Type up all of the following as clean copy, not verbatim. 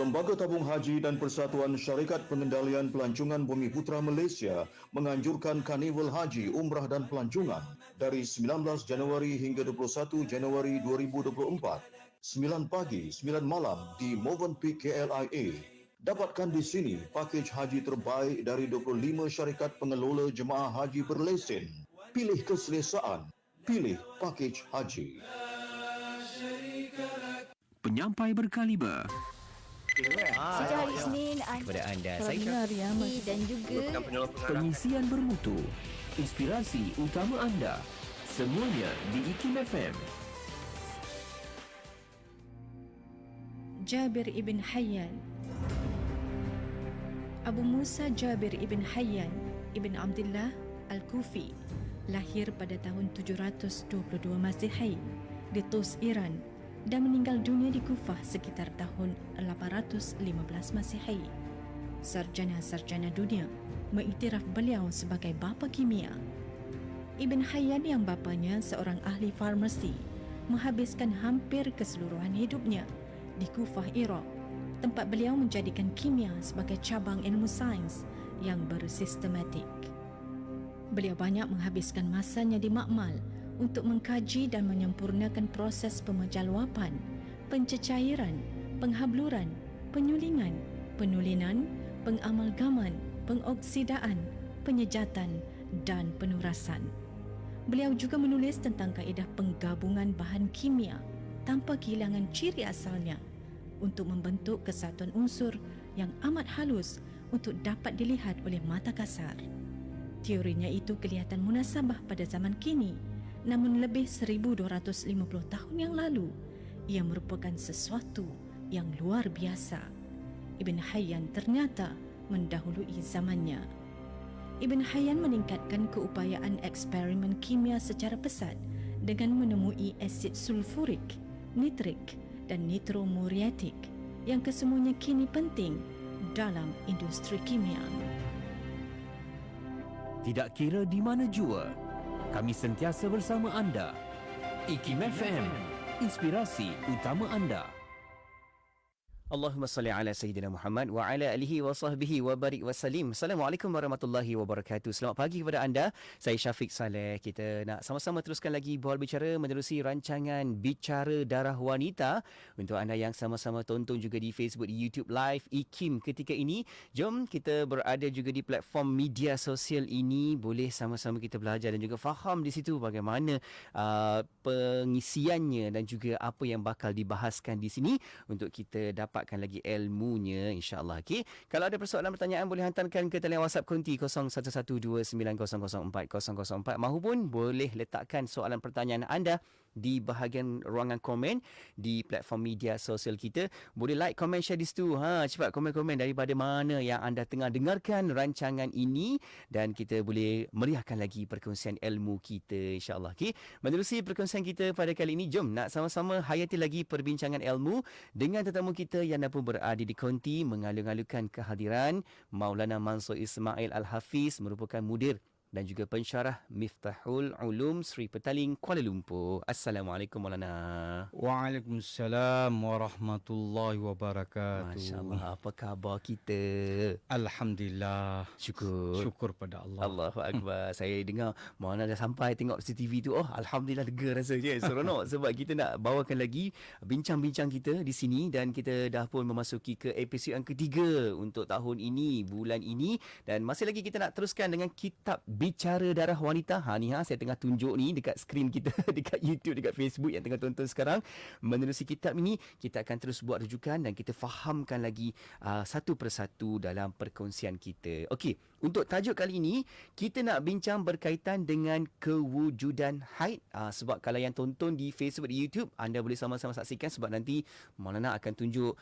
Lembaga Tabung Haji dan Persatuan Syarikat Pengendalian Pelancongan Bumi Putra Malaysia menganjurkan Karnival Haji, Umrah dan Pelancongan dari 19 Januari hingga 21 Januari 2024, 9 pagi, 9 malam di Movenpick KLIA. Dapatkan di sini pakej haji terbaik dari 25 syarikat pengelola jemaah haji berlesen. Pilih keselesaan, pilih pakej haji. Penyampai berkaliber. Sejak hari Isnin kepada anda. Saya Syafie dan juga Pengisian bermutu. Inspirasi utama anda. Semuanya di IKIM FM. Jabir ibn Hayyan. Abu Musa Jabir ibn Hayyan ibn Abdullah Al-Kufi lahir pada tahun 722 Masehi di Tus, Iran dan meninggal dunia di Kufah sekitar tahun 815 Masehi. Sarjana-sarjana dunia mengiktiraf beliau sebagai bapa kimia. Ibn Hayyan yang bapanya seorang ahli farmasi menghabiskan hampir keseluruhan hidupnya di Kufah, Iraq, tempat beliau menjadikan kimia sebagai cabang ilmu sains yang bersistematik. Beliau banyak menghabiskan masanya di makmal untuk mengkaji dan menyempurnakan proses pemejaluapan, pencecairan, penghabluran, penyulingan, penulinan, pengamalgaman, pengoksidaan, penyejatan dan penurasan. Beliau juga menulis tentang kaedah penggabungan bahan kimia tanpa kehilangan ciri asalnya untuk membentuk kesatuan unsur yang amat halus untuk dapat dilihat oleh mata kasar. Teorinya itu kelihatan munasabah pada zaman kini, namun lebih 1250 tahun yang lalu, ia merupakan sesuatu yang luar biasa. Ibn Hayyan ternyata mendahului zamannya. Ibn Hayyan meningkatkan keupayaan eksperimen kimia secara pesat dengan menemui asid sulfurik, nitrik dan nitromuriatik yang kesemuanya kini penting dalam industri kimia. Tidak kira di mana jua, kami sentiasa bersama anda. IKIM FM, inspirasi utama anda. Allahumma salli ala Sayyidina Muhammad wa ala alihi wa sahbihi wa barik wa salim. Assalamualaikum warahmatullahi wabarakatuh. Selamat pagi kepada anda. Saya Syafiq Saleh. Kita nak sama-sama teruskan lagi Bual Bicara menerusi rancangan Bicara Darah Wanita. Untuk anda yang sama-sama tonton juga di Facebook, di YouTube Live IKIM ketika ini, jom kita berada juga di platform media sosial ini. Boleh sama-sama kita belajar dan juga faham di situ bagaimana pengisiannya dan juga apa yang bakal dibahaskan di sini untuk kita dapat lagi ilmunya, insyaAllah. Okay? Kalau ada persoalan pertanyaan boleh hantarkan ke talian WhatsApp konti 0112900404 mahupun boleh letakkan soalan pertanyaan anda di bahagian ruangan komen di platform media sosial kita. Boleh like, komen, share di situ. Cepat komen-komen daripada mana yang anda tengah dengarkan rancangan ini dan kita boleh meriahkan lagi perkongsian ilmu kita, insyaAllah. Okay? Menerusi perkongsian kita pada kali ini, jom nak sama-sama hayati lagi perbincangan ilmu dengan tetamu kita yang pun berada di konti mengalu-alukan kehadiran Maulana Mansur Ismail Al-Hafiz, merupakan mudir dan juga pensyarah Miftahul Ulum Sri Petaling, Kuala Lumpur. Assalamualaikum Maulana. Waalaikumsalam warahmatullahi wabarakatuh. Masya-Allah, apa khabar kita? Alhamdulillah. Syukur pada Allah. Allahu Akbar. Saya dengar Maulana dah sampai tengok CCTV tu. Oh, alhamdulillah lega rasanya. Seronok sebab kita nak bawakan lagi bincang-bincang kita di sini dan kita dah pun memasuki ke episod yang ketiga untuk tahun ini, bulan ini, dan masih lagi kita nak teruskan dengan kitab Bicara Darah Wanita. Saya tengah tunjuk ni dekat skrin kita dekat YouTube, dekat Facebook yang tengah tonton sekarang. Menerusi kitab ini, kita akan terus buat rujukan dan kita fahamkan lagi satu persatu dalam perkongsian kita. Okey, untuk tajuk kali ini kita nak bincang berkaitan dengan kewujudan haid. Sebab kalau yang tonton di Facebook, di YouTube, anda boleh sama-sama saksikan sebab nanti Maulana akan tunjuk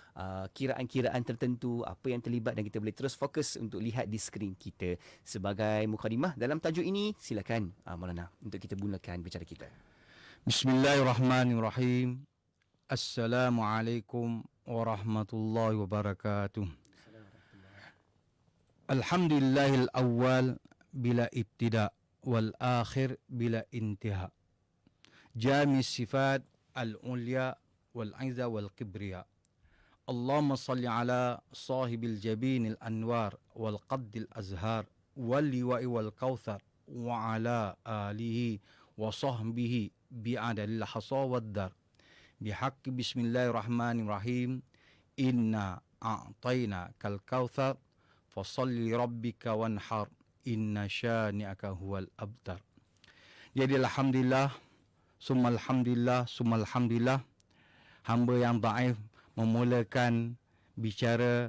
kiraan-kiraan tertentu apa yang terlibat dan kita boleh terus fokus untuk lihat di skrin kita. Sebagai mukadimah dalam tajuk ini, silakan Maulana untuk kita mulakan bicara kita. Bismillahirrahmanirrahim. Assalamualaikum warahmatullahi wabarakatuh. Alhamdulillahil awwal bila ibtida wal akhir bila intiha. Jami sifat al-ulya wal izza wal kibriya. Allahumma salli ala sahibil jabinil anwar wal qaddil azhar wal liwa'i wal kautsar wa ala alihi wa sahbihi bi'adalil hasa wad dar bihaqqi bismillahirrahmanirrahim inna a'tayna kal kautsar fasalli rabbika wanhar inna syani'aka huwal abtar. Jadi alhamdulillah summa alhamdulillah hamba yang dhaif memulakan bicara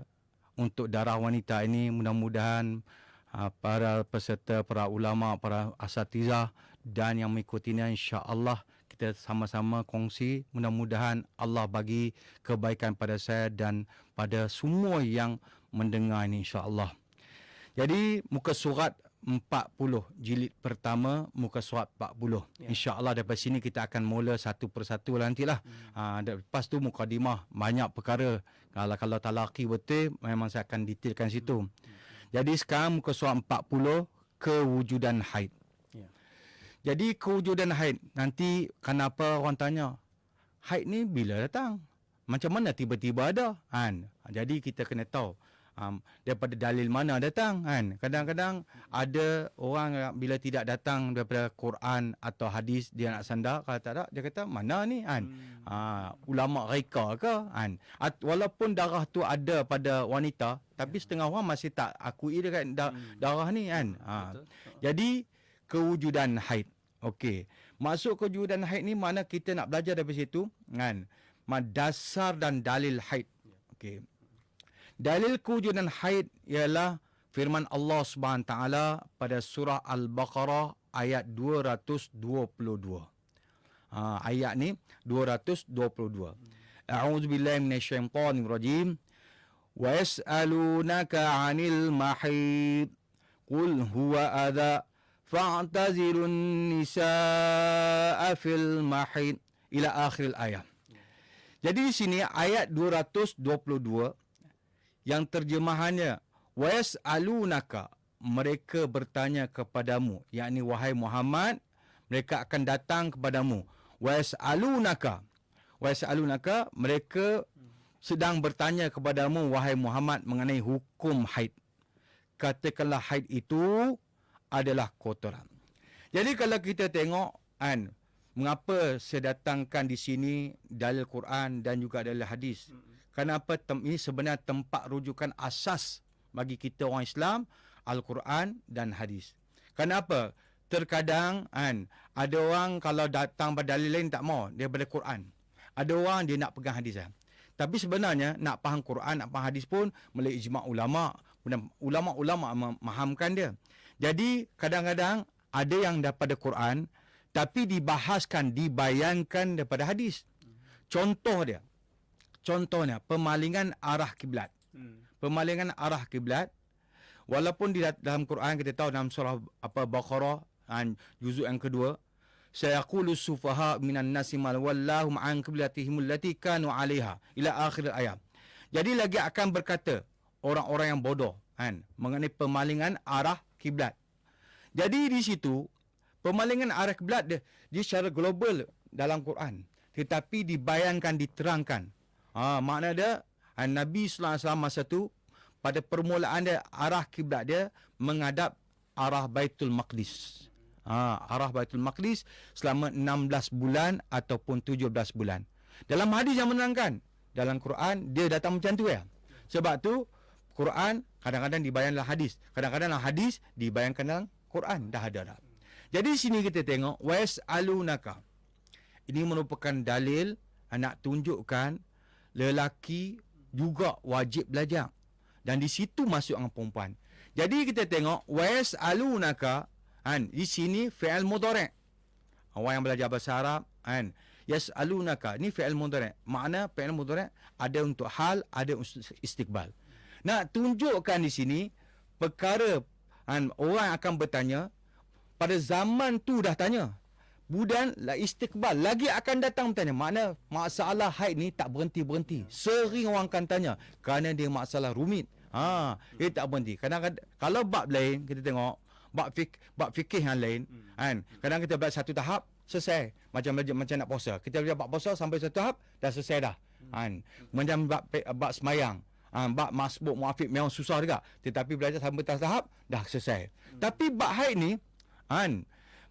untuk darah wanita ini. Mudah-mudahan para peserta, para ulama, para asatizah dan yang mengikutinya, insya-Allah kita sama-sama kongsi. Mudah-mudahan Allah bagi kebaikan pada saya dan pada semua yang mendengar ini, insya-Allah. Jadi muka surat 40 jilid pertama, muka surat 40. InsyaAllah daripada sini kita akan mula satu persatu nantilah. Lepas tu mukadimah, banyak perkara. Kalau talaqi betul, memang saya akan detailkan situ. Jadi sekarang muka surat 40, kewujudan haid. Jadi kewujudan haid, nanti kenapa orang tanya, haid ni bila datang? Macam mana tiba-tiba ada? Jadi kita kena tahu. Daripada dalil mana datang kan. Kadang-kadang ada orang bila tidak datang daripada Quran atau hadis, dia nak sandar. Kalau tak ada, dia kata mana ni kan. Ulama reka ke kan. Walaupun darah tu ada pada wanita, tapi setengah orang masih tak akui dia kan darah ni kan. Jadi kewujudan haid. Okey. Masuk kewujudan haid ni mana kita nak belajar daripada situ kan. Dasar dan dalil haid. Okey. Dalil kewujudan haid ialah firman Allah Subhanahu taala pada surah Al-Baqarah ayat 222. Ayat ni 222. A'udzubillahi minasyaitonir rajim. Wa yas'alunaka 'anil mahid qul huwa adha fa'tazilun nisaa fil mahid ila akhir ayat. Jadi di sini ayat 222 yang terjemahannya wa yas'alunaka, mereka bertanya kepadamu, yakni wahai Muhammad, mereka akan datang kepadamu. Wa yas'alunaka, mereka sedang bertanya kepadamu wahai Muhammad mengenai hukum haid. Katakanlah haid itu adalah kotoran. Jadi kalau kita tengok mengapa saya datangkan di sini dalil Quran dan juga dalil hadis. Kenapa ini sebenarnya tempat rujukan asas bagi kita orang Islam, Al-Quran dan hadis. Kenapa? Terkadang ada orang kalau datang pada dalil lain tak mau, dia pada Quran. Ada orang dia nak pegang hadis. Tapi sebenarnya nak faham Quran, nak faham hadis pun melalui ijma' ulama'. Ulama' memahamkan dia. Jadi kadang-kadang ada yang daripada Quran tapi dibahaskan, dibayankan daripada hadis. Contohnya pemalingan arah kiblat. Pemalingan arah kiblat, walaupun di dalam Quran kita tahu dalam surah Baqarah juzuk yang kedua, sayaqulu sufaha minan nasi mal wallahum an qiblatihim allati kanu 'alaiha ila akhir ayat. Jadi lagi akan berkata orang-orang yang bodoh mengenai pemalingan arah kiblat. Jadi di situ pemalingan arah kiblat dia secara global dalam Quran, tetapi dibayangkan, diterangkan. Makna dia Nabi sallallahu alaihi wasallam masa tu pada permulaan dia arah kiblat dia menghadap arah Baitul Maqdis. Arah Baitul Maqdis selama 16 bulan ataupun 17 bulan. Dalam hadis yang menerangkan, dalam Quran dia datang macam tu ya. Sebab tu Quran kadang-kadang dibayangkan hadis, kadang-kadang hadis dibayangkan dalam Quran dah ada dah. Jadi sini kita tengok was'alunaka. Ini merupakan dalil nak tunjukkan lelaki juga wajib belajar. Dan di situ masuk orang perempuan. Jadi kita tengok was'alunaka di sini fi'il mudhari'. Orang yang belajar bahasa Arab yas'alunaka ni fi'il mudhari'. Makna fi'il mudhari' ada untuk hal, ada untuk istiqbal. Nak tunjukkan di sini perkara orang akan bertanya pada zaman tu dah tanya. Budan la istiqbal lagi akan datang bertanya. Makna masalah haid ni tak berhenti-berhenti. Sering orang akan tanya kerana dia masalah rumit. Dia tak berhenti. Kadang-kadang kalau bab lain kita tengok bab fikih yang lain kadang kita belajar satu tahap selesai. Macam nak puasa. Kita belajar bab puasa sampai satu tahap dah selesai dah. Macam bab semayang, bab masbuk muafik memang susah juga, tetapi belajar sampai tahap dah selesai. Tapi bab haid ni,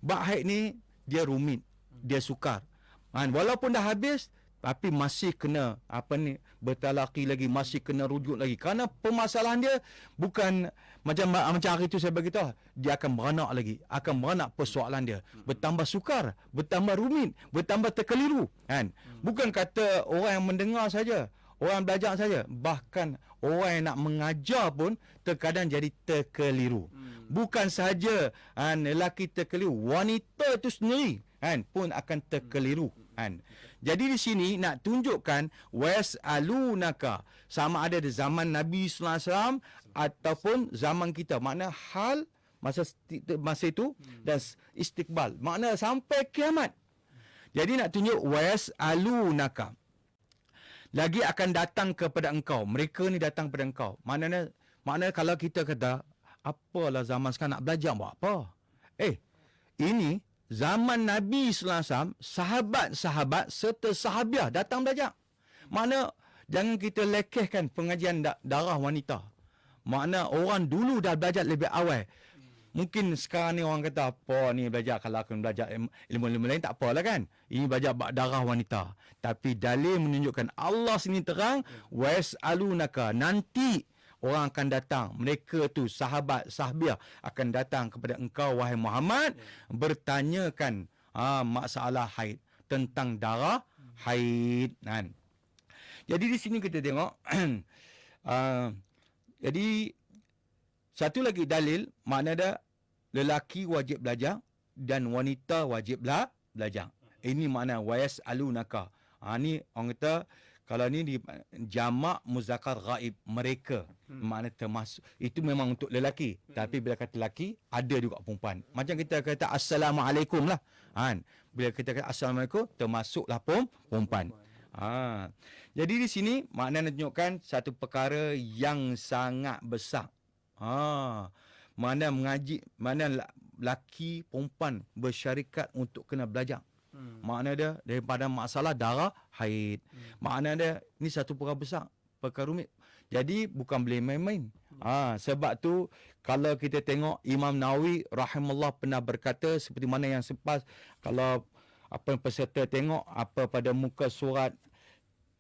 bab haid ni dia rumit, dia sukar. Walaupun dah habis, tapi masih kena bertalaki lagi, masih kena rujuk lagi. Kerana permasalahan dia bukan macam hari itu saya beritahu, dia akan beranak lagi, akan beranak persoalan dia. Bertambah sukar, bertambah rumit, bertambah terkeliru. Bukan kata orang yang mendengar saja, orang belajar saja, bahkan orang yang nak mengajar pun terkadang jadi terkeliru. Bukan sahaja lelaki terkeliru, wanita itu sendiri pun akan terkeliru. Jadi di sini nak tunjukkan wasalunaka, sama ada di zaman Nabi sallallahu alaihi wasallam ataupun zaman kita, makna hal masa itu dan istiqbal, makna sampai kiamat. Jadi nak tunjuk wasalunaka, lagi akan datang kepada engkau, mereka ni datang kepada engkau. Maknanya kalau kita kata apalah zaman sekarang nak belajar buat apa? Ini zaman Nabi sallallahu alaihi wasallam, sahabat-sahabat serta sahabiah datang belajar. Makna jangan kita lekehkan pengajian darah wanita. Makna orang dulu dah belajar lebih awal. Mungkin sekarang ni orang kata apa ni belajar, kalau aku belajar ilmu-ilmu lain tak apalah kan. Ini belajar darah wanita. Tapi dalil menunjukkan Allah sini terang wasalunaka, nanti orang akan datang, mereka tu sahabat sahabiah akan datang kepada engkau wahai Muhammad, bertanyakan masalah haid, tentang darah haid. Jadi di sini kita tengok jadi satu lagi dalil, makna dia lelaki wajib belajar dan wanita wajib belajar. Ini makna wayasalunaka. Ni orang kata kalau ni di jamak muzakkar ghaib, mereka, makna termasuk, itu memang untuk lelaki. Tapi bila kata lelaki, ada juga perempuan. Macam kita kata assalamualaikum lah. Bila kita kata assalamualaikum, termasuklah perempuan. Jadi di sini makna menunjukkan satu perkara yang sangat besar. Mana mengaji, mana lelaki perempuan bersyarikat untuk kena belajar. Makna dia daripada masalah darah haid. Makna dia ni satu perkara besar, perkara rumit. Jadi bukan boleh main-main. Sebab tu kalau kita tengok Imam Nawawi rahimahullah pernah berkata, seperti mana yang selepas, kalau peserta tengok pada muka surat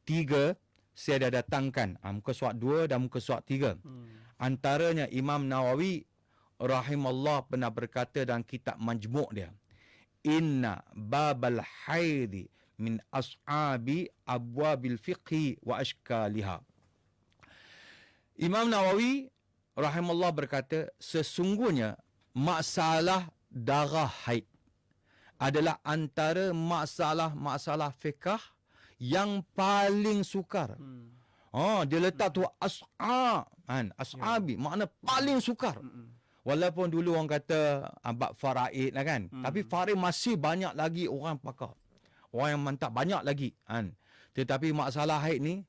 3 saya dah datangkan, muka surat 2 dan muka surat 3. Antaranya Imam Nawawi rahimahullah pernah berkata dalam kitab Majmu' dia, inna babal haidi min ashabi abwabil fiqhi wa ashkaliha. Imam Nawawi rahimahullah berkata, sesungguhnya masalah darah haid adalah antara masalah fiqh yang paling sukar. Dia letak tu ashabi, makna paling sukar. Walaupun dulu orang kata bab faraid lah kan. Tapi faraid masih banyak lagi orang pakar. Orang yang mantap banyak lagi. Tetapi masalah haid ni,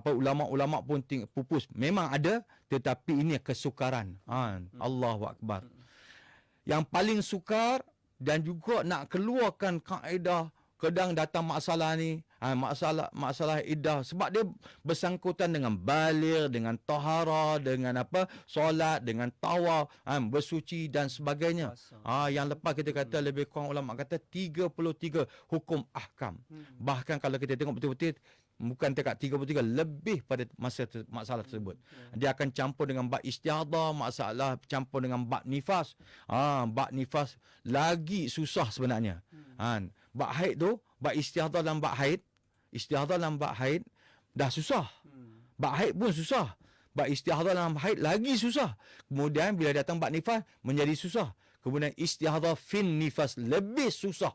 ulama-ulama pun pupus. Memang ada, tetapi ini kesukaran. Allahu Akbar. Yang paling sukar dan juga nak keluarkan kaedah, kadang datang masalah ni, masalah iddah, sebab dia bersangkutan dengan baligh, dengan tahara, dengan solat, dengan tawaf, bersuci dan sebagainya. Yang lepas kita kata lebih kurang ulama kata 33 hukum ahkam. Bahkan kalau kita tengok betul-betul, bukan dekat 33, lebih pada masalah tersebut. Dia akan campur dengan bab istihadah, masalah campur dengan bab nifas. Bab nifas lagi susah sebenarnya. Bab haid tu, bab istihadah dalam bab haid, dah susah. Bab haid pun susah. Bab istihadah dalam haid lagi susah. Kemudian bila datang bab nifas menjadi susah. Kemudian istihadah fin nifas lebih susah.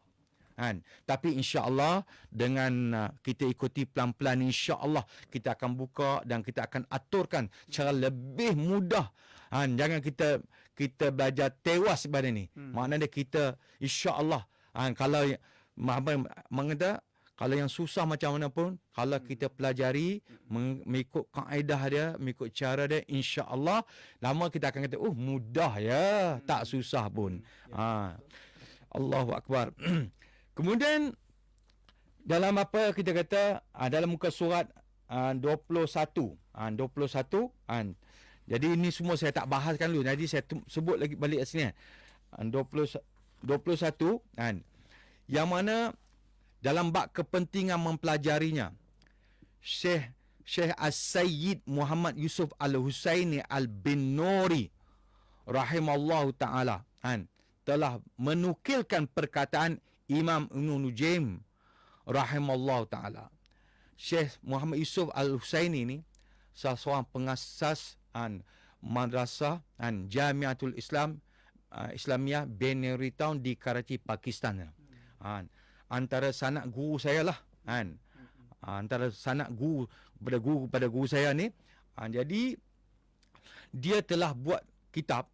Tapi insya-Allah dengan kita ikuti pelan-pelan, insya-Allah kita akan buka dan kita akan aturkan cara lebih mudah. Jangan kita belajar tewas pada ni. Maknanya kita insya-Allah kalau mengata kalau yang susah macam mana pun, kalau kita pelajari mengikut kaedah dia, mengikut cara dia, insya-Allah lama kita akan kata mudah ya, tak susah pun. Allahu Akbar. Kemudian dalam apa kita kata dalam muka surat 21 jadi ini semua saya tak bahaskan dulu, jadi saya sebut lagi balik sini 21 yang mana dalam bab kepentingan mempelajarinya Syekh As-Sayyid Muhammad Yusuf Al-Husaini Al-Bin-Nuri rahimallahu ta'ala telah menukilkan perkataan Imam Ibn Nujaim rahimallahu ta'ala. Syekh Muhammad Yusuf Al-Husaini ni salah seorang pengasas madrasah Jamiatul Islam Islamiyah Binary Town di Karachi, Pakistan. Antara sanak guru saya lah. Antara sanak guru pada guru saya ni. Jadi dia telah buat kitab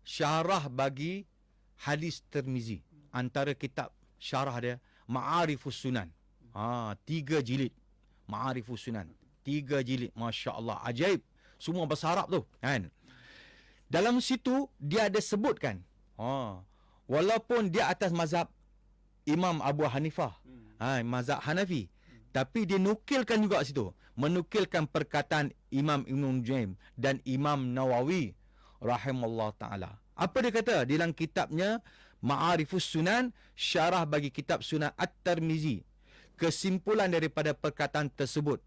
syarah bagi hadis Tirmizi. Antara kitab syarah dia Ma'arifus Sunan. 3 jilid. Ma'arifus Sunan. 3 jilid. Masya Allah. Ajaib. Semua bahasa Arab tu. Dalam situ dia ada sebutkan. Walaupun dia atas mazhab Imam Abu Hanifah. Mazhab Hanafi. Tapi dia nukilkan juga situ. Menukilkan perkataan Imam Ibn Nujaim dan Imam Nawawi rahimallahu ta'ala. Apa dia kata dalam kitabnya Ma'arifus Sunan, syarah bagi kitab Sunan At-Tirmizi. Kesimpulan daripada perkataan tersebut.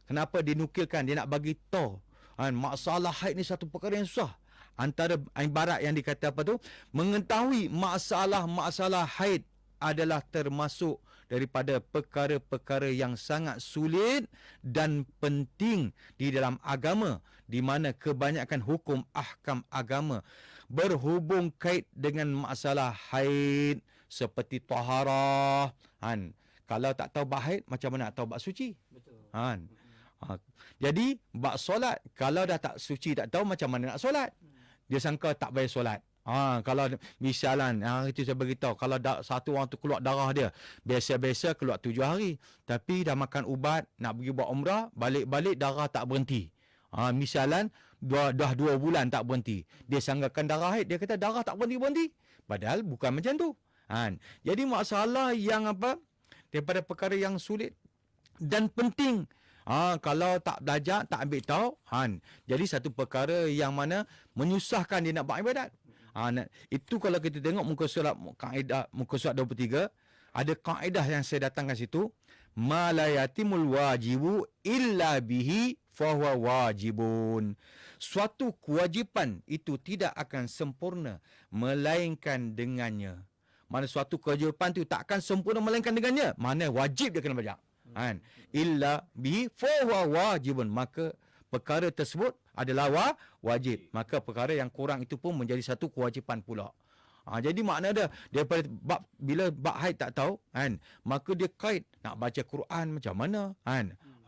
Kenapa dinukilkan? Dia nak bagi tahu masalah haid ni satu perkara yang susah. Antara ibarat yang dikata apa tu, mengetahui masalah haid adalah termasuk daripada perkara-perkara yang sangat sulit dan penting di dalam agama, di mana kebanyakan hukum ahkam agama berhubung kait dengan masalah haid seperti taharah. Kalau tak tahu bab haid, macam mana nak tahu bab suci? Betul. Jadi bab solat, kalau dah tak suci, tak tahu macam mana nak solat. Dia sangka tak payah solat. Kalau misalnya itu saya beritahu, kalau satu orang tu keluar darah dia biasa-biasa keluar 7 hari, tapi dah makan ubat, nak pergi buat umrah, balik-balik darah tak berhenti. Misalan dah 2 bulan tak berhenti. Dia sangkakan darah haid, dia kata darah tak berhenti-berhenti. Padahal bukan macam tu. Jadi masalah yang daripada perkara yang sulit dan penting. Kalau tak belajar, tak ambil tahu, jadi satu perkara yang mana menyusahkan dia nak buat ibadat. Itu kalau kita tengok muka surat 23, ada kaedah yang saya datangkan situ, ma la yatimul wajibu illa bihi fahuwa wajibun. Suatu kewajipan itu tidak akan sempurna melainkan dengannya. Mana suatu kewajipan itu tak akan sempurna melainkan dengannya. Mana wajib dia kena belajar. Illa bihi fahuwa wajibun. Maka perkara tersebut adalah wajib. Maka perkara yang kurang itu pun menjadi satu kewajipan pula. Jadi makna dia daripada bila bab haid tak tahu, maka dia kait nak baca Quran macam mana,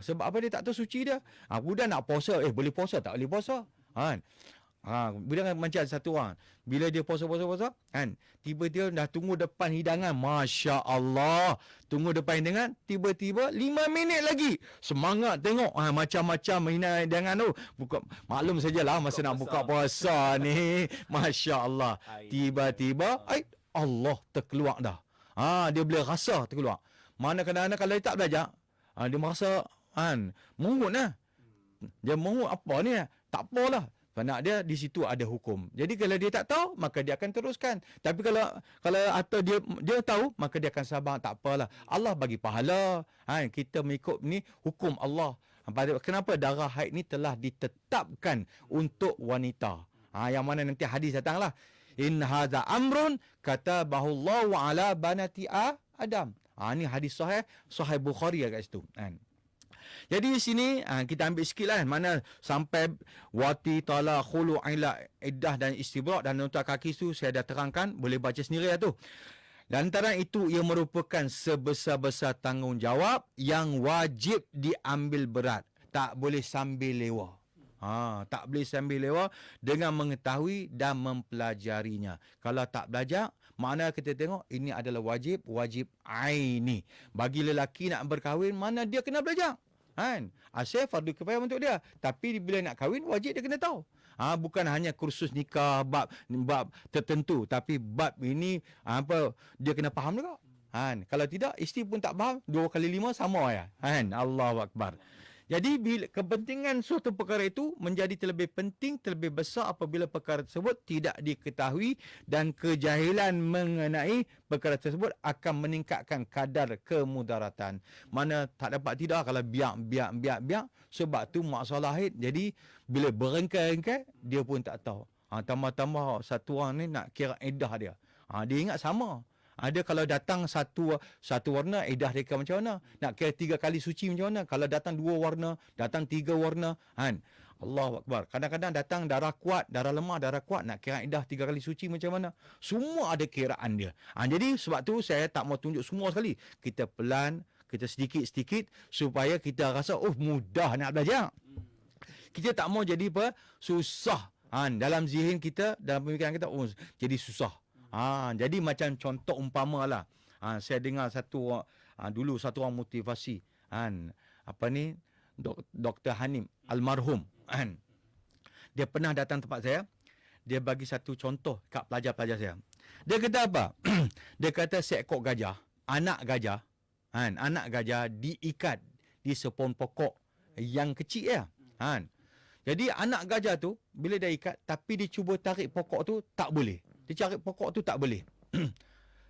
sebab apa dia tak tahu suci dia. Budak nak puasa, boleh puasa tak boleh puasa. Bila macam satu orang, bila dia puasa, tiba-tiba dah tunggu depan hidangan, Masya Allah, tunggu depan hidangan, tiba-tiba 5 minit lagi semangat tengok macam-macam hidangan tu. Maklum sajalah masa nak buka puasa ni, Masya Allah, tiba-tiba Allah terkeluar dah. Dia boleh rasa terkeluar. Mana kadang-kadang kalau dia tak belajar, dia merasa mengut lah. Dia mengut apa ni, tak apalah. Kerana dia di situ ada hukum. Jadi kalau dia tak tahu, maka dia akan teruskan. Tapi kalau atau dia tahu, maka dia akan sabar, tak apalah. Allah bagi pahala. Kita mengikut ni hukum Allah. Kenapa darah haid ni telah ditetapkan untuk wanita. Yang mana nanti hadis datanglah. In hadza amrun katabahu Allahu ala banati Adam. Ni hadis sahih Bukhari kat situ. Jadi di sini kita ambil sikit lah mana sampai wati tala khulu ila iddah dan istibrak dan nota kaki tu saya dah terangkan, boleh baca sendiri lah tu. Lantaran itu ia merupakan sebesar-besar tanggungjawab yang wajib diambil berat. Tak boleh sambil lewa. Tak boleh sambil lewa dengan mengetahui dan mempelajarinya. Kalau tak belajar, mana kita tengok ini adalah wajib aini. Bagi lelaki nak berkahwin, mana dia kena belajar. Asyik fardu kifayah untuk dia. Tapi bila nak kahwin, wajib dia kena tahu. Bukan hanya kursus nikah, bab tertentu. Tapi bab ini, dia kena faham juga. Kalau tidak, isteri pun tak faham, 2 kali 5 sama ya. Allahu Akbar. Jadi bila kepentingan suatu perkara itu menjadi terlebih penting, terlebih besar apabila perkara tersebut tidak diketahui dan kejahilan mengenai perkara tersebut akan meningkatkan kadar kemudaratan. Mana tak dapat tidak kalau biak. Sebab tu mak Salahid jadi bila berengkai-engkai dia pun tak tahu. Tambah-tambah satu orang ni nak kira iddah dia. Dia ingat sama. Ada kalau datang satu warna, iddah dia macam mana? Nak kira 3 kali suci macam mana? Kalau datang 2 warna, datang 3 warna. Allahu Akbar. Kadang-kadang datang darah kuat, darah lemah, darah kuat. Nak kira iddah 3 kali suci macam mana? Semua ada kiraan dia. Jadi sebab tu saya tak mau tunjuk semua sekali. Kita pelan, kita sedikit-sedikit supaya kita rasa, mudah nak belajar. Kita tak mau jadi apa? Susah. Dalam zihin kita, dalam pemikiran kita, jadi susah. Jadi macam contoh umpama lah. Saya dengar dulu satu orang motivasi. Dr. Hanim almarhum. Dia pernah datang tempat saya. Dia bagi satu contoh kat pelajar-pelajar saya. Dia kata apa? Dia kata seekor gajah, anak gajah diikat di sepohon pokok yang kecil ya. Jadi anak gajah tu bila dia ikat tapi dia cuba tarik pokok tu tak boleh. Dia cari pokok tu tak boleh.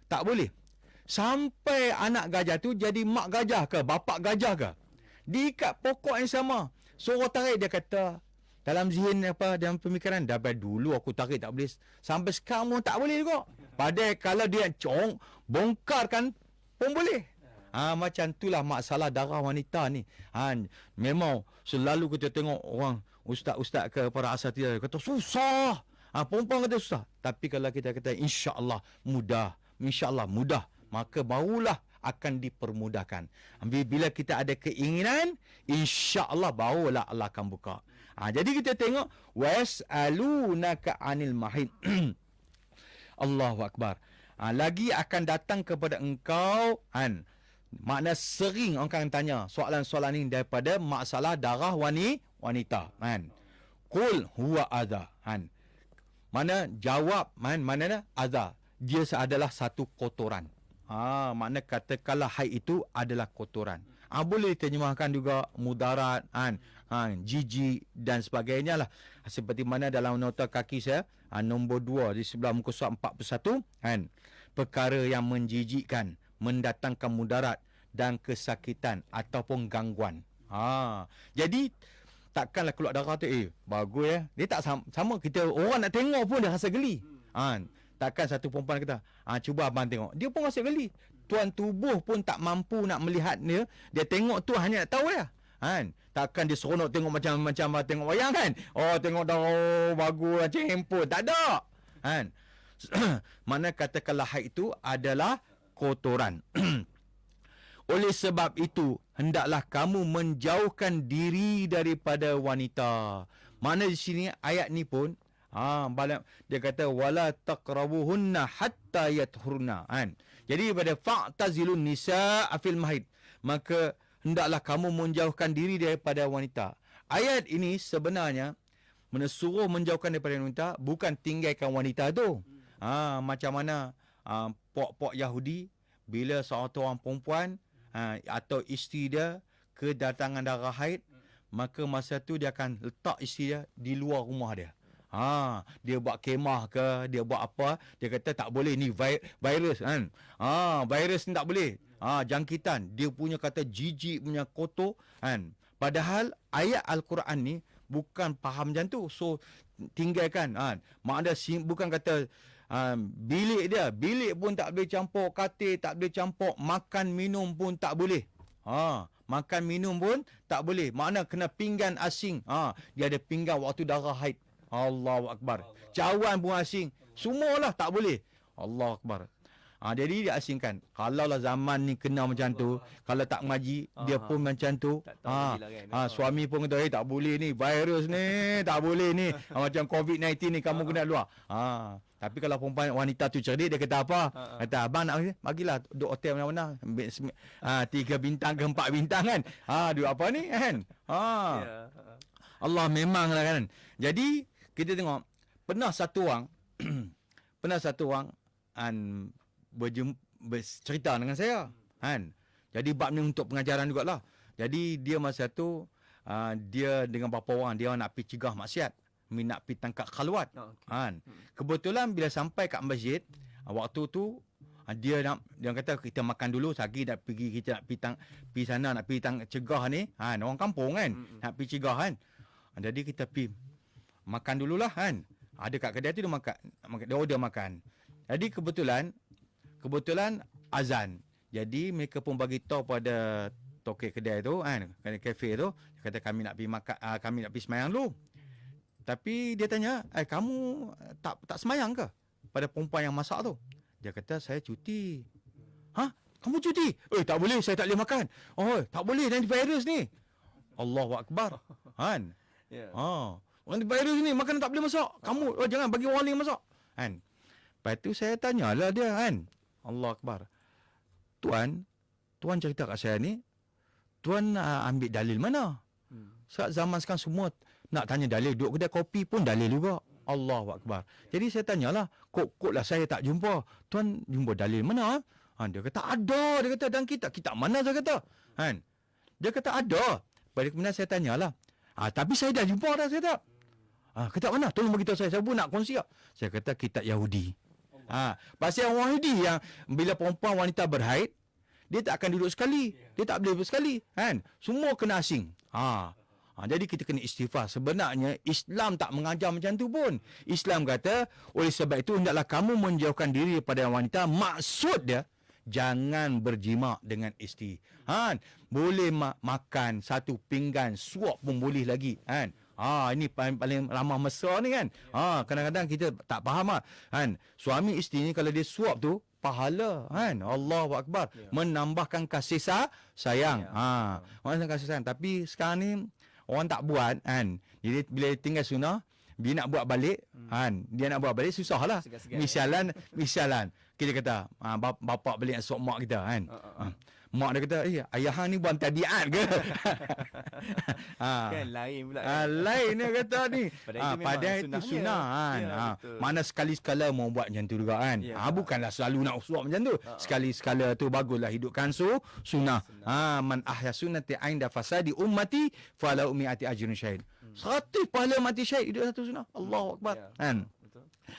Tak boleh. Sampai anak gajah tu jadi mak gajah ke, bapak gajah ke. Diikat pokok yang sama. Suruh tarik, dia kata, dalam zihin dalam pemikiran, dari dulu aku tarik tak boleh. Sampai sekarang pun tak boleh juga. Padahal kalau dia bongkarkan pun boleh. Macam itulah masalah darah wanita ni. Memang selalu kita tengok orang, ustaz-ustaz ke para asatidz kata susah. Perempuan kata susah. Tapi kalau kita kata insya-Allah mudah, maka barulah akan dipermudahkan. Bila kita ada keinginan, insya-Allah barulah Allah akan buka. Jadi kita tengok wasalunaka anil mahid. Allahu Akbar. Lagi akan datang kepada engkau makna sering orang akan tanya soalan-soalan ini daripada masalah darah wanita. Qul huwa adha. Mana jawab mana adha, dia adalah satu kotoran. Makna katakanlah haid itu adalah kotoran. Boleh terjemahkan juga mudarat, jijik dan sebagainya lah. Seperti mana dalam nota kaki saya, nombor 2 di sebelah muka surat 41, perkara yang menjijikkan, mendatangkan mudarat dan kesakitan ataupun gangguan. Jadi takkanlah keluar darah tu bagus ya. Dia tak sama kita orang nak tengok pun dia rasa geli. Takkan satu perempuan kata, cuba abang tengok. Dia pun rasa geli. Tuan tubuh pun tak mampu nak melihat dia. Dia tengok tu hanya nak tahu ya. Takkan dia seronok tengok macam tengok wayang kan. Tengok darah bagus macam handphone. Tak ada. Mana katakanlah haid itu adalah kotoran. Oleh sebab itu, hendaklah kamu menjauhkan diri daripada wanita. Mana di sini ayat ni pun, dia kata, wala taqrabuhunna hatta yathurna. Jadi pada fa'tazilun nisa fil mahid. Maka hendaklah kamu menjauhkan diri daripada wanita. Ayat ini sebenarnya menesuruh menjauhkan daripada wanita, bukan tinggalkan wanita tu. Macam mana pok-pok Yahudi, bila seorang perempuan atau isteri dia kedatangan darah haid, maka masa tu dia akan letak isteri dia di luar rumah dia. Dia buat kemah ke, dia buat apa, dia kata tak boleh ni virus kan. Virus ni tak boleh. Jangkitan, dia punya kata jijik, punya kotor kan. Padahal ayat Al-Quran ni bukan faham macam tu. So tinggalkan makna bukan kata bilik pun tak boleh campur, katil tak boleh campur, makan minum pun tak boleh. Makan minum pun tak boleh. Makna kena pinggan asing. Dia ada pinggan waktu darah haid. Allahu Akbar. Cawan pun asing. Semualah tak boleh. Allahu Akbar. Jadi dia asingkan. Kalaulah zaman ni kena macam tu, kalau tak mengaji, dia pun macam tu. Suami pun kata, tak boleh ni, virus ni, tak boleh ni. Macam COVID-19 ni, kamu kena luar. Tapi kalau perempuan wanita tu cerdik, dia kata apa? Kata, abang nak bagilah duduk hotel mana-mana. 3 bintang ke 4 bintang kan. Duduk apa ni kan? Allah memanglah kan. Jadi, kita tengok, pernah satu orang cerita dengan saya. Kan? Jadi bab ni untuk pengajaran jugalah. Jadi dia masa tu dia dengan beberapa orang dia nak pergi cegah maksiat, nak pergi tangkap khalwat. Kan? Kebetulan bila sampai kat masjid, waktu tu dia kata kita makan dulu, lagi nak pergi, kita nak pergi sana, nak pergi cegah ni. Orang kampung kan, nak pergi cegah kan. Jadi kita pergi makan dululah kan. Ada kat kedai tu dia makan, dia order makan. Jadi kebetulan azan. Jadi mereka pun bagi tahu pada tokek kedai tu kan, kafe tu, dia kata kami nak pergi makan, kami nak pergi semayang dulu. Tapi dia tanya, kamu tak semayang ke pada perempuan yang masak tu? Dia kata saya cuti. Kamu cuti? Tak boleh, saya tak boleh makan. Tak boleh, nanti virus ni. Allahu Akbar. Kan? Nanti virus ni, makanan tak boleh masak. Kamu jangan bagi orang lain masak. Kan? Lepas tu saya tanyalah dia kan. Allah Akbar. Tuan cerita kat saya ni, tuan ambil dalil mana? Saat zaman sekarang semua nak tanya dalil, duduk kedai kopi pun dalil juga. Allahu Akbar. Jadi saya tanyalah, kok lah saya tak jumpa. Tuan jumpa dalil mana? Dia kata ada, dia kata dan kitab mana saya kata. Kan? Dia kata ada. Kemudian saya tanyalah, tapi saya dah jumpa dah, saya tak. Kitab mana? Tolong beritahu saya pun nak kongsi. Saya kata kitab Yahudi. Pasal orang Yahudi yang bila perempuan wanita berhaid, dia tak akan duduk sekali. Dia tak boleh duduk sekali. Kan? Semua kena asing. Jadi kita kena istighfar. Sebenarnya Islam tak mengajar macam tu pun. Islam kata, oleh sebab itu hendaklah kamu menjauhkan diri daripada wanita. Maksud dia, jangan berjima dengan isteri. Boleh makan satu pinggan, suap pun boleh lagi. Kan? Ini paling ramah mesra ni kan. Kadang-kadang kita tak faham kan. Suami isteri ni kalau dia suap tu pahala kan. Allahu Akbar. Menambahkan kasih sayang. Menambahkan kasih sayang. Tapi sekarang ni orang tak buat kan. Jadi bila tinggal sunnah, dia nak buat balik kan. Dia nak buat balik susahlah. Misalan kita kata bapak balik sok mak kita kan. Mak dia kata, ayah hang ni buat tabiat ke? Kan lain pula. Lain dia kata ni. Padahal itu sunnah kan. Mana sekali-sekala mau buat macam tu juga kan. Bukanlah selalu nak usuap macam tu. Sekali-sekala tu baguslah hidupkan sunnah. Man ahya sunnati ainda fasadi ummati falau mi'ati ajrun syahid. 100 pahala mati syahid hidup satu sunnah. Allahu Akbar. Kan?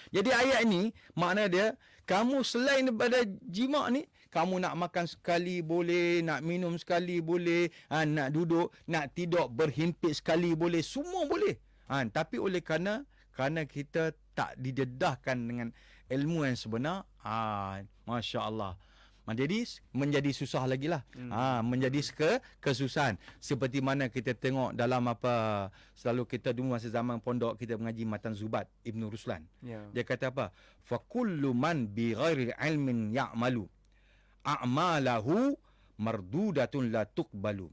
Jadi ayat ni makna dia, kamu selain daripada jima' ni, kamu nak makan sekali boleh, nak minum sekali boleh, nak duduk, nak tidur berhimpit sekali boleh, semua boleh. Tapi oleh kerana kita tak didedahkan dengan ilmu yang sebenar, Masya Allah. Jadi menjadi susah lagi lah. Menjadi kesusahan. Seperti mana kita tengok dalam selalu kita dulu masa zaman pondok kita mengaji Matan Zubat Ibn Ruslan. Dia kata apa? Fakullu man bi ghairi ilmin ya'malu a'malahu mardudatun la tuqbalu.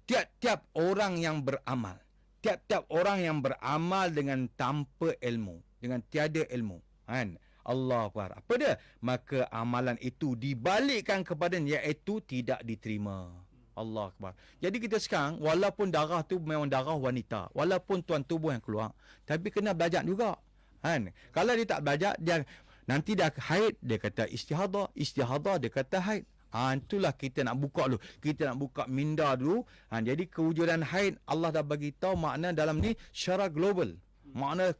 Tiap-tiap orang yang beramal, tiap-tiap orang yang beramal dengan tanpa ilmu, dengan tiada ilmu, kan? Allah Akbar. Apa dia? Maka amalan itu dibalikkan kepadanya, iaitu tidak diterima. Allah Akbar. Jadi kita sekarang, walaupun darah tu memang darah wanita, walaupun tuan tubuh yang keluar, tapi kena belajar juga. Kan? Kalau dia tak belajar, dia nanti dah haid, dia kata istihadah, dia kata haid. Itulah kita nak buka dulu. Kita nak buka minda dulu. Jadi kewujudan haid, Allah dah bagi tahu makna dalam ni secara global. Makna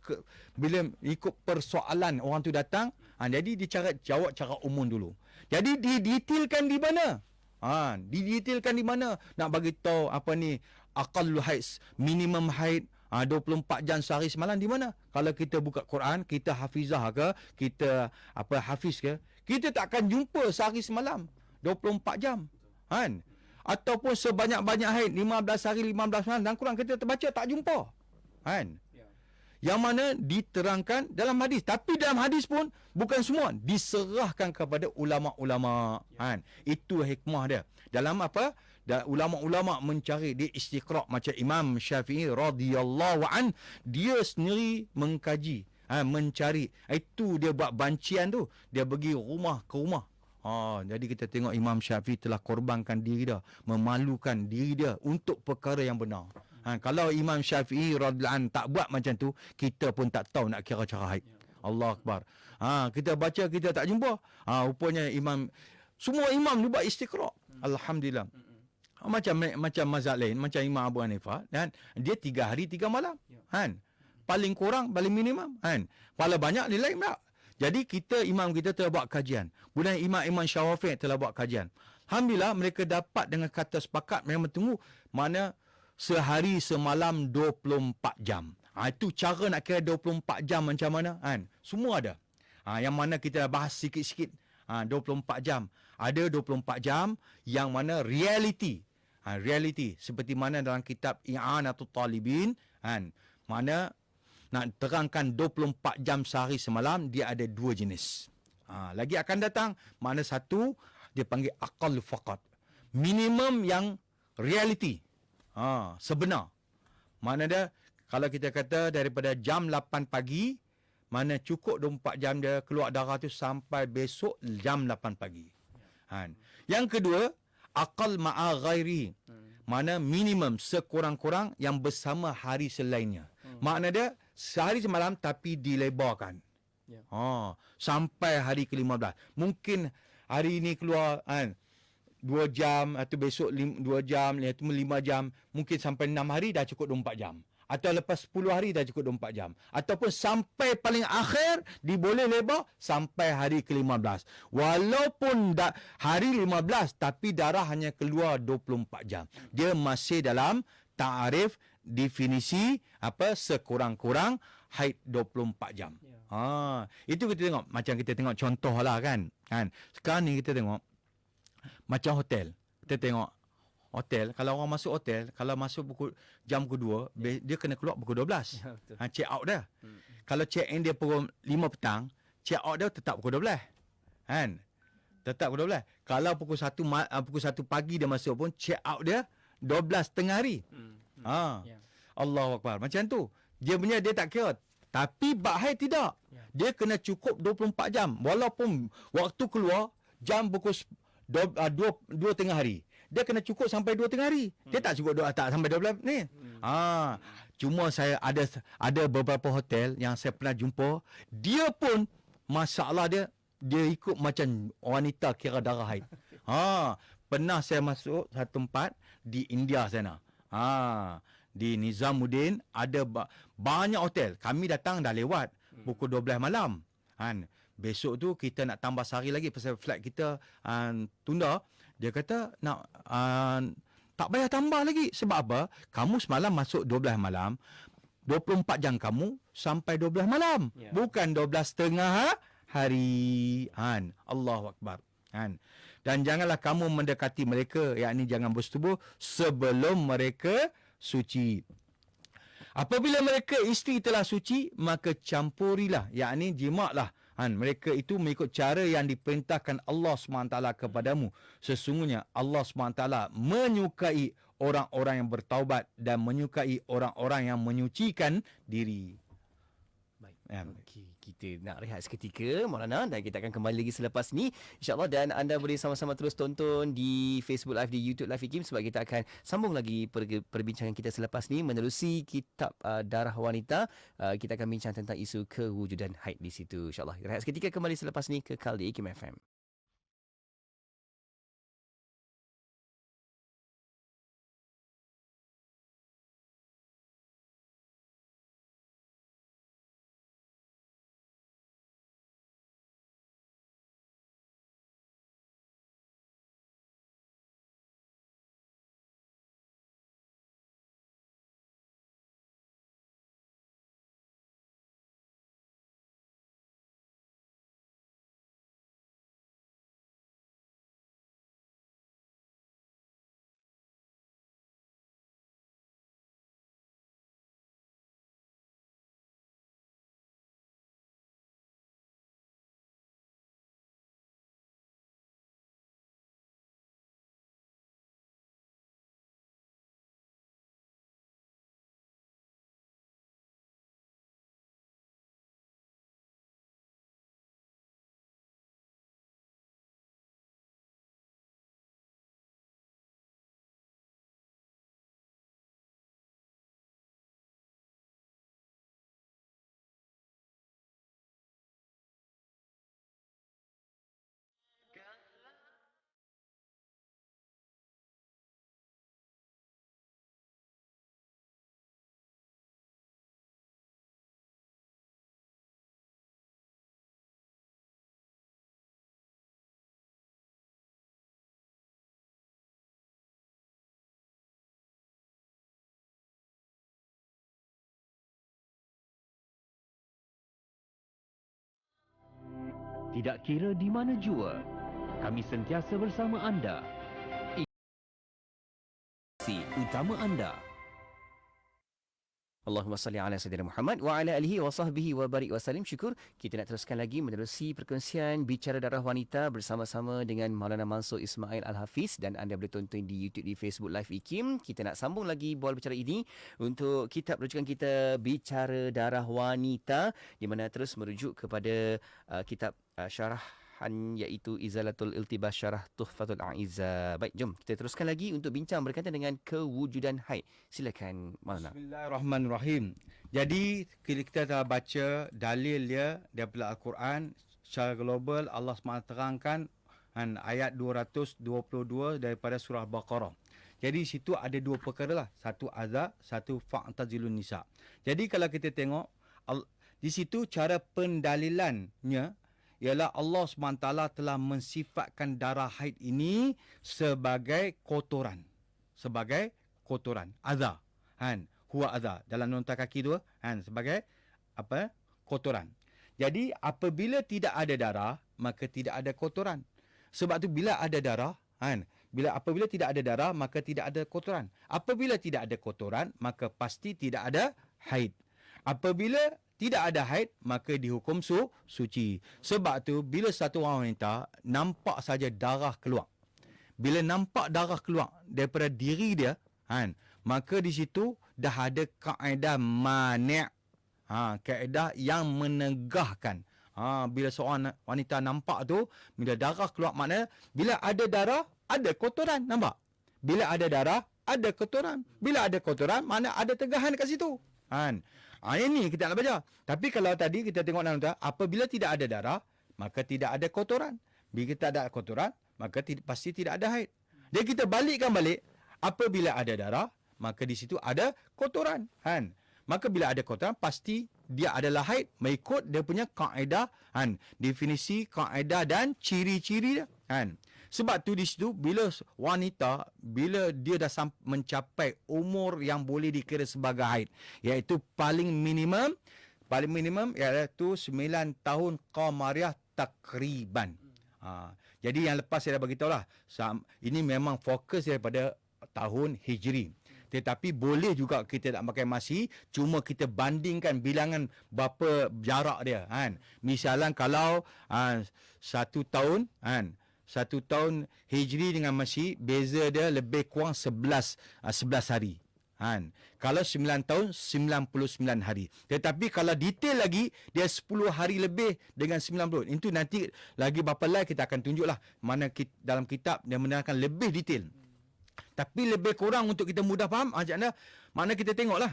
bila ikut persoalan orang tu datang, jadi dia jawab cara umum dulu. Jadi didetailkan di mana? Didetailkan di mana? Nak bagi tahu apa ni aqallu haid, minimum haid, 24 jam sehari semalam di mana? Kalau kita buka Quran, kita hafizah ke, kita hafiz ke, kita tak akan jumpa sehari semalam 24 jam. Kan? Ataupun sebanyak-banyak haid 15 hari 15 malam dan Quran kita terbaca tak jumpa. Kan? Yang mana diterangkan dalam hadis. Tapi dalam hadis pun bukan semua diserahkan kepada ulama-ulama. Kan? Itu hikmah dia. Dalam apa? Ulama-ulama mencari di istiqra' macam Imam Syafi'i radhiyallahu an, dia sendiri mengkaji, mencari. Itu dia buat bancian tu, dia pergi rumah ke rumah. Jadi kita tengok Imam Syafi'i telah korbankan diri dia, memalukan diri dia untuk perkara yang benar. Kalau Imam Syafi'i radhiyallahu an tak buat macam tu, kita pun tak tahu nak kira cara haid. Allah Akbar. Kita baca kita tak jumpa. Rupanya semua imam ni buat istiqra'. Alhamdulillah. Macam mazhab lain, macam Imam Abu Hanifah, dan dia 3 hari 3 malam. Kan? Paling kurang, paling minimum. Kan? Paling banyak dia lain tak. Jadi imam kita telah buat kajian. Kemudian imam Syafi'i telah buat kajian. Alhamdulillah mereka dapat dengan kata sepakat memang tunggu mana sehari semalam 24 jam. Itu cara nak kira 24 jam macam mana. Kan? Semua ada. Yang mana kita dah bahas sikit-sikit. 24 jam. Ada 24 jam yang mana reality. Reality. Seperti mana dalam kitab I'anatul Talibin. Mana nak terangkan 24 jam sehari semalam, dia ada 2 jenis. Lagi akan datang, mana satu, dia panggil aqal faqat. Minimum yang reality. Sebenar. Mana dia, kalau kita kata daripada jam 8 pagi, mana cukup 24 jam dia keluar darah tu sampai besok jam 8 pagi. Yang kedua, aqal ma'a ghairi. Mana minimum sekurang-kurang yang bersama hari selainnya. Makna dia sehari semalam tapi dilebarkan. Sampai hari ke-15. Mungkin hari ini keluar 2 jam atau besok 2 jam, atau 5 jam, mungkin sampai 6 hari dah cukup 24 jam. Atau lepas 10 hari dah cukup 24 jam. Ataupun sampai paling akhir diboleh lebar sampai hari ke-15. Walaupun hari 15 tapi darah hanya keluar 24 jam. Dia masih dalam ta'arif definisi sekurang-kurang haid 24 jam. Itu kita tengok macam kita tengok contoh lah kan. Sekarang ni kita tengok macam hotel. Kita tengok hotel, kalau orang masuk hotel, kalau masuk jam kedua, dia kena keluar pukul 12. Check out dah. Kalau check in dia pukul 5 petang, check out dia tetap pukul 12. Tetap pukul 12. Kalau pukul 1 pagi dia masuk pun, check out dia 12 tengah hari. Allahu Akbar. Macam tu. Dia tak kira. Tapi bahai tidak. Dia kena cukup 24 jam. Walaupun waktu keluar jam pukul 2 tengah hari. Dia kena cukup sampai 2 tengah hari. Dia tak cukup tak sampai 12 ni. Cuma saya ada beberapa hotel yang saya pernah jumpa, dia pun masalah dia ikut macam wanita kira darah haid. Pernah saya masuk satu tempat di India sana. Di Nizamuddin ada banyak hotel. Kami datang dah lewat pukul 12 malam. Besok tu kita nak tambah sehari lagi pasal flight kita tunda. Dia kata nak tak payah tambah lagi. Sebab apa? Kamu semalam masuk 12 malam. 24 jam kamu sampai 12 malam. Bukan 12 tengah hari. Allahu Akbar. Dan janganlah kamu mendekati mereka, yakni jangan bersetubuh sebelum mereka suci. Apabila mereka isteri telah suci, maka campurilah, yakni jimaklah. Mereka itu mengikut cara yang diperintahkan Allah SWT kepadamu. Sesungguhnya Allah SWT menyukai orang-orang yang bertaubat dan menyukai orang-orang yang menyucikan diri. Okey, kita nak rehat seketika Maulana, dan kita akan kembali lagi selepas ni InsyaAllah. Dan anda boleh sama-sama terus tonton di Facebook Live, di YouTube Live IKIM, sebab kita akan sambung lagi perbincangan kita selepas ni menerusi kitab Darah Wanita. Kita akan bincang tentang isu kewujudan haid di situ, InsyaAllah. Rehat seketika, kembali selepas ni kekal di IKIM FM. Tidak kira di mana jua, kami sentiasa bersama anda. Utama anda. Allahumma salli ala sayyidina Muhammad wa ala alihi wa sahbihi wa barik wa salim. Syukur kita nak teruskan lagi menerusi perkongsian Bicara Darah Wanita bersama-sama dengan Maulana Mansur Ismail Al-Hafiz, dan anda boleh tonton di YouTube, di Facebook Live IKIM. Kita nak sambung lagi bola bicara ini untuk kitab rujukan kita Bicara Darah Wanita, di mana terus merujuk kepada kitab syarah iaitu Izalatul Iltibas Syarah Tuhfatul A'izza. Baik, jom kita teruskan lagi untuk bincang berkaitan dengan kewujudan haid. Silakan Maulana. Bismillahirrahmanirrahim. Jadi kita telah baca dalil dia daripada Al-Quran secara global. Allah SWT terangkan ayat 222 daripada surah Baqarah. Jadi situ ada dua perkara lah. Satu azab, satu fa'tazilun nisa. Jadi kalau kita tengok di situ cara pendalilannya ialah Allah SWT telah mensifatkan darah haid ini sebagai kotoran. Sebagai kotoran. Adha. Huwa adha. Dalam nota kaki tu. Sebagai apa? Kotoran. Jadi apabila tidak ada darah, maka tidak ada kotoran. Sebab tu bila ada darah, apabila tidak ada darah, maka tidak ada kotoran. Apabila tidak ada kotoran, maka pasti tidak ada haid. Apabila tidak ada haid, maka dihukum suci. Sebab tu, bila satu orang wanita nampak saja darah keluar. Bila nampak darah keluar daripada diri dia, maka di situ dah ada kaedah mani'. Kaedah yang menegahkan. Bila seorang wanita nampak tu, bila darah keluar, maknanya bila ada darah, ada kotoran. Nampak? Bila ada darah, ada kotoran. Bila ada kotoran, maknanya ada tegahan kat situ. Ini kita nak baca. Tapi kalau tadi kita tengok dalam tu, apabila tidak ada darah, maka tidak ada kotoran. Bila kita ada kotoran, maka pasti tidak ada haid. Jadi kita balikkan balik, apabila ada darah, maka di situ ada kotoran. Maka bila ada kotoran, pasti dia adalah haid mengikut dia punya kaedah, definisi, kaedah dan ciri-ciri dia. Sebab tu di situ bila wanita, bila dia dah mencapai umur yang boleh dikira sebagai haid, iaitu paling minimum iaitu 9 tahun qamariah takriban. Jadi yang lepas saya dah beritahu lah, ini memang fokus daripada tahun Hijri. Tetapi boleh juga kita tak pakai masi, cuma kita bandingkan bilangan berapa jarak dia. Misalnya kalau 1 tahun, 1 tahun Hijri dengan Masyi, beza dia lebih kurang 11 hari. Kalau 9 tahun, 99 hari. Tetapi kalau detail lagi, dia 10 hari lebih dengan 90. Itu nanti lagi berapa lagi kita akan tunjuklah. Mana dalam kitab dia menerangkan lebih detail. Tapi lebih kurang untuk kita mudah faham, mana kita tengoklah.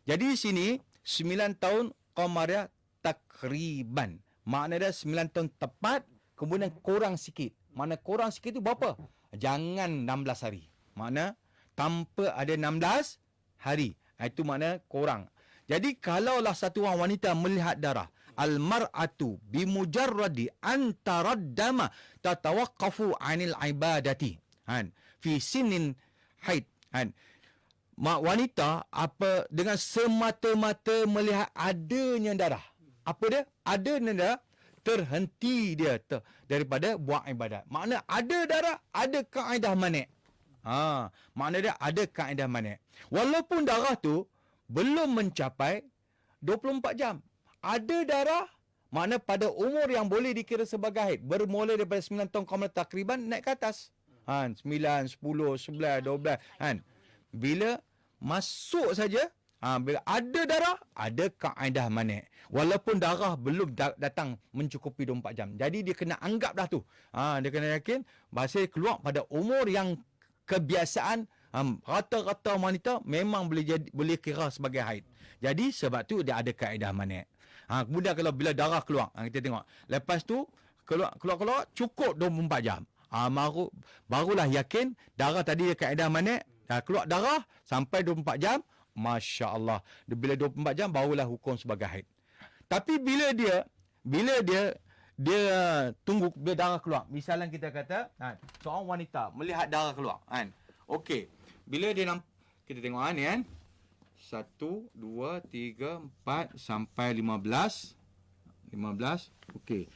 Jadi di sini, 9 tahun qamariah takriban. Makna dia 9 tahun tepat, kemudian kurang sikit. Mana kurang sikit tu berapa? Jangan 16 hari. Mana tanpa ada 16 hari. Itu makna kurang. Jadi kalaulah satu orang wanita melihat darah, al-mar'atu bimujarradi antaraddama tatawaqqafu 'anil ibadati. Fi sinin haid. Wanita apa dengan semata-mata melihat adanya darah. Apa dia? Adanya darah, terhenti dia daripada buat ibadat. Makna ada darah, ada kaedah mani'. Makna dia ada kaedah mani'. Walaupun darah tu belum mencapai 24 jam. Ada darah, makna pada umur yang boleh dikira sebagai haid. Bermula daripada 9 tahun qamariah takriban naik ke atas. 9, 10, 11, 12. Bila masuk saja, bila ada darah, ada kaedah mani'. Walaupun darah belum datang mencukupi 24 jam. Jadi dia kena anggap dah tu. Dia kena yakin bahasa keluar pada umur yang kebiasaan rata-rata wanita memang boleh kira sebagai haid. Jadi sebab tu dia ada kaedah mani'. Kemudian kalau bila darah keluar, kita tengok. Lepas tu keluar cukup 24 jam. Barulah yakin darah tadi dia kaedah mani'. Keluar darah sampai 24 jam, Masya Allah. Bila 24 jam barulah hukum sebagai haid. Tapi bila dia tunggu bila darah keluar. Misalnya kita kata seorang wanita melihat darah keluar. Okey. Bila dia kita tengok ni 1, 2, 3, 4 sampai 15. Okey.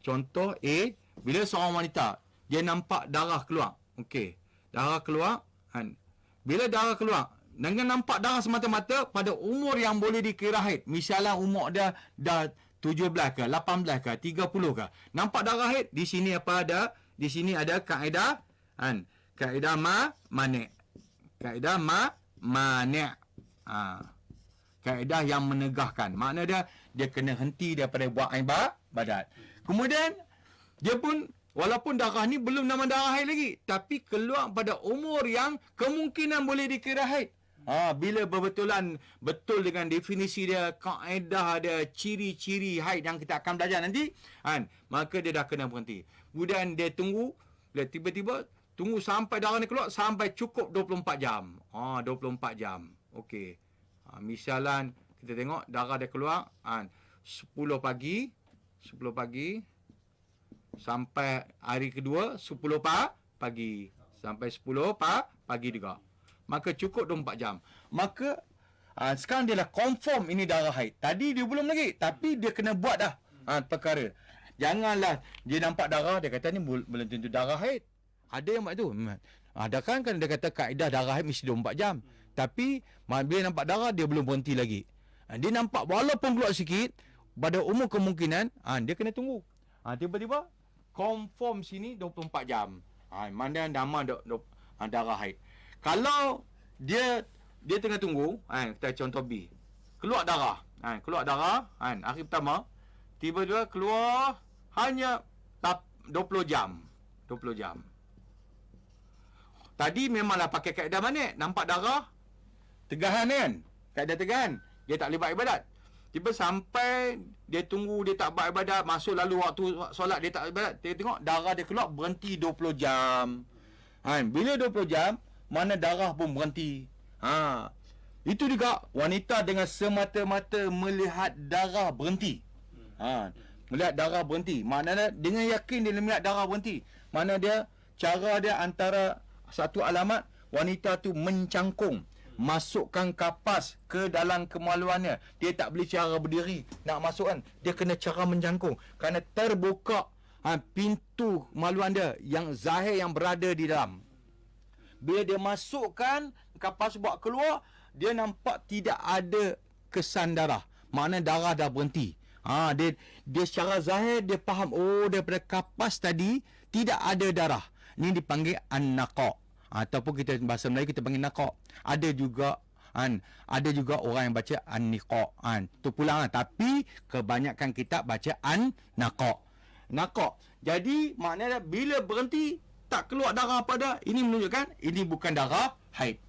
contoh A, bila seorang wanita dia nampak darah keluar. Okey. Darah keluar kan. Bila darah keluar, dengan nampak darah semata-mata pada umur yang boleh dikira haid. Misalnya umur dia dah 17 ke, 18 ke, 30 ke. Nampak darah haid, di sini apa ada? Di sini ada kaedah kan. Kaedah mani'. Kaedah mani'. Kaedah yang menegahkan. Makna dia kena henti daripada buat ibadat. Kemudian dia pun walaupun darah ni belum nama darah haid lagi, tapi keluar pada umur yang kemungkinan boleh dikira haid. Bila betul dengan definisi dia, kaedah dia, ciri-ciri haid yang kita akan belajar nanti, kan, maka dia dah kena berhenti. Kemudian dia tunggu, dia tiba-tiba tunggu sampai darah ni keluar sampai cukup 24 jam. 24 jam. Okey. Misalan kita tengok darah dia keluar 10 pagi sampai hari kedua 10 pagi sampai 10 pagi juga. Maka cukup 24 jam. Maka sekarang dia dah confirm ini darah haid. Tadi dia belum lagi, tapi dia kena buat dah perkara. Janganlah dia nampak darah dia kata ni belum tentu darah haid. Ada yang buat tu. Ada kan dia kata kaedah darah haid mesti 24 jam. Tapi bila nampak darah dia belum berhenti lagi. Dia nampak walaupun keluar sikit, pada umur kemungkinan dia kena tunggu. Tiba-tiba confirm sini 24 jam. Mana nama darah haid. Kalau dia tengah tunggu, kita contoh B. Keluar darah. Hari pertama tiba-tiba keluar hanya 20 jam. 20 jam. Tadi memanglah pakai kaedah mana? Nampak darah tegahan kan? Kaedah tegahan. Dia tak boleh buat ibadat. Tiba sampai dia tunggu, dia tak buat ibadat, masuk lalu waktu solat dia tak ibadat. Dia tengok darah dia keluar berhenti 20 jam. Bila 20 jam, mana darah pun berhenti. Itu juga wanita dengan semata-mata melihat darah berhenti. Melihat darah berhenti. Maknanya dengan yakin dia melihat darah berhenti. Mana dia, cara dia antara satu alamat, wanita tu mencangkung. Masukkan kapas ke dalam kemaluannya. Dia tak boleh cara berdiri nak masukkan. Dia kena cara mencangkung. Kerana terbuka pintu kemaluan dia yang zahir yang berada di dalam. Bila dia masukkan kapas buat keluar, dia nampak tidak ada kesan darah. Maknanya darah dah berhenti. Dia secara zahir dia faham, daripada kapas tadi tidak ada darah. Ini dipanggil an-naqa'. Ataupun kita bahasa Melayu kita panggil naqa'. Ada juga orang yang baca an-niqa'. Tu pula tapi kebanyakan kitab baca an-naqa'. Naqa'. Jadi maknanya bila berhenti tak keluar darah pada, ini menunjukkan ini bukan darah haid.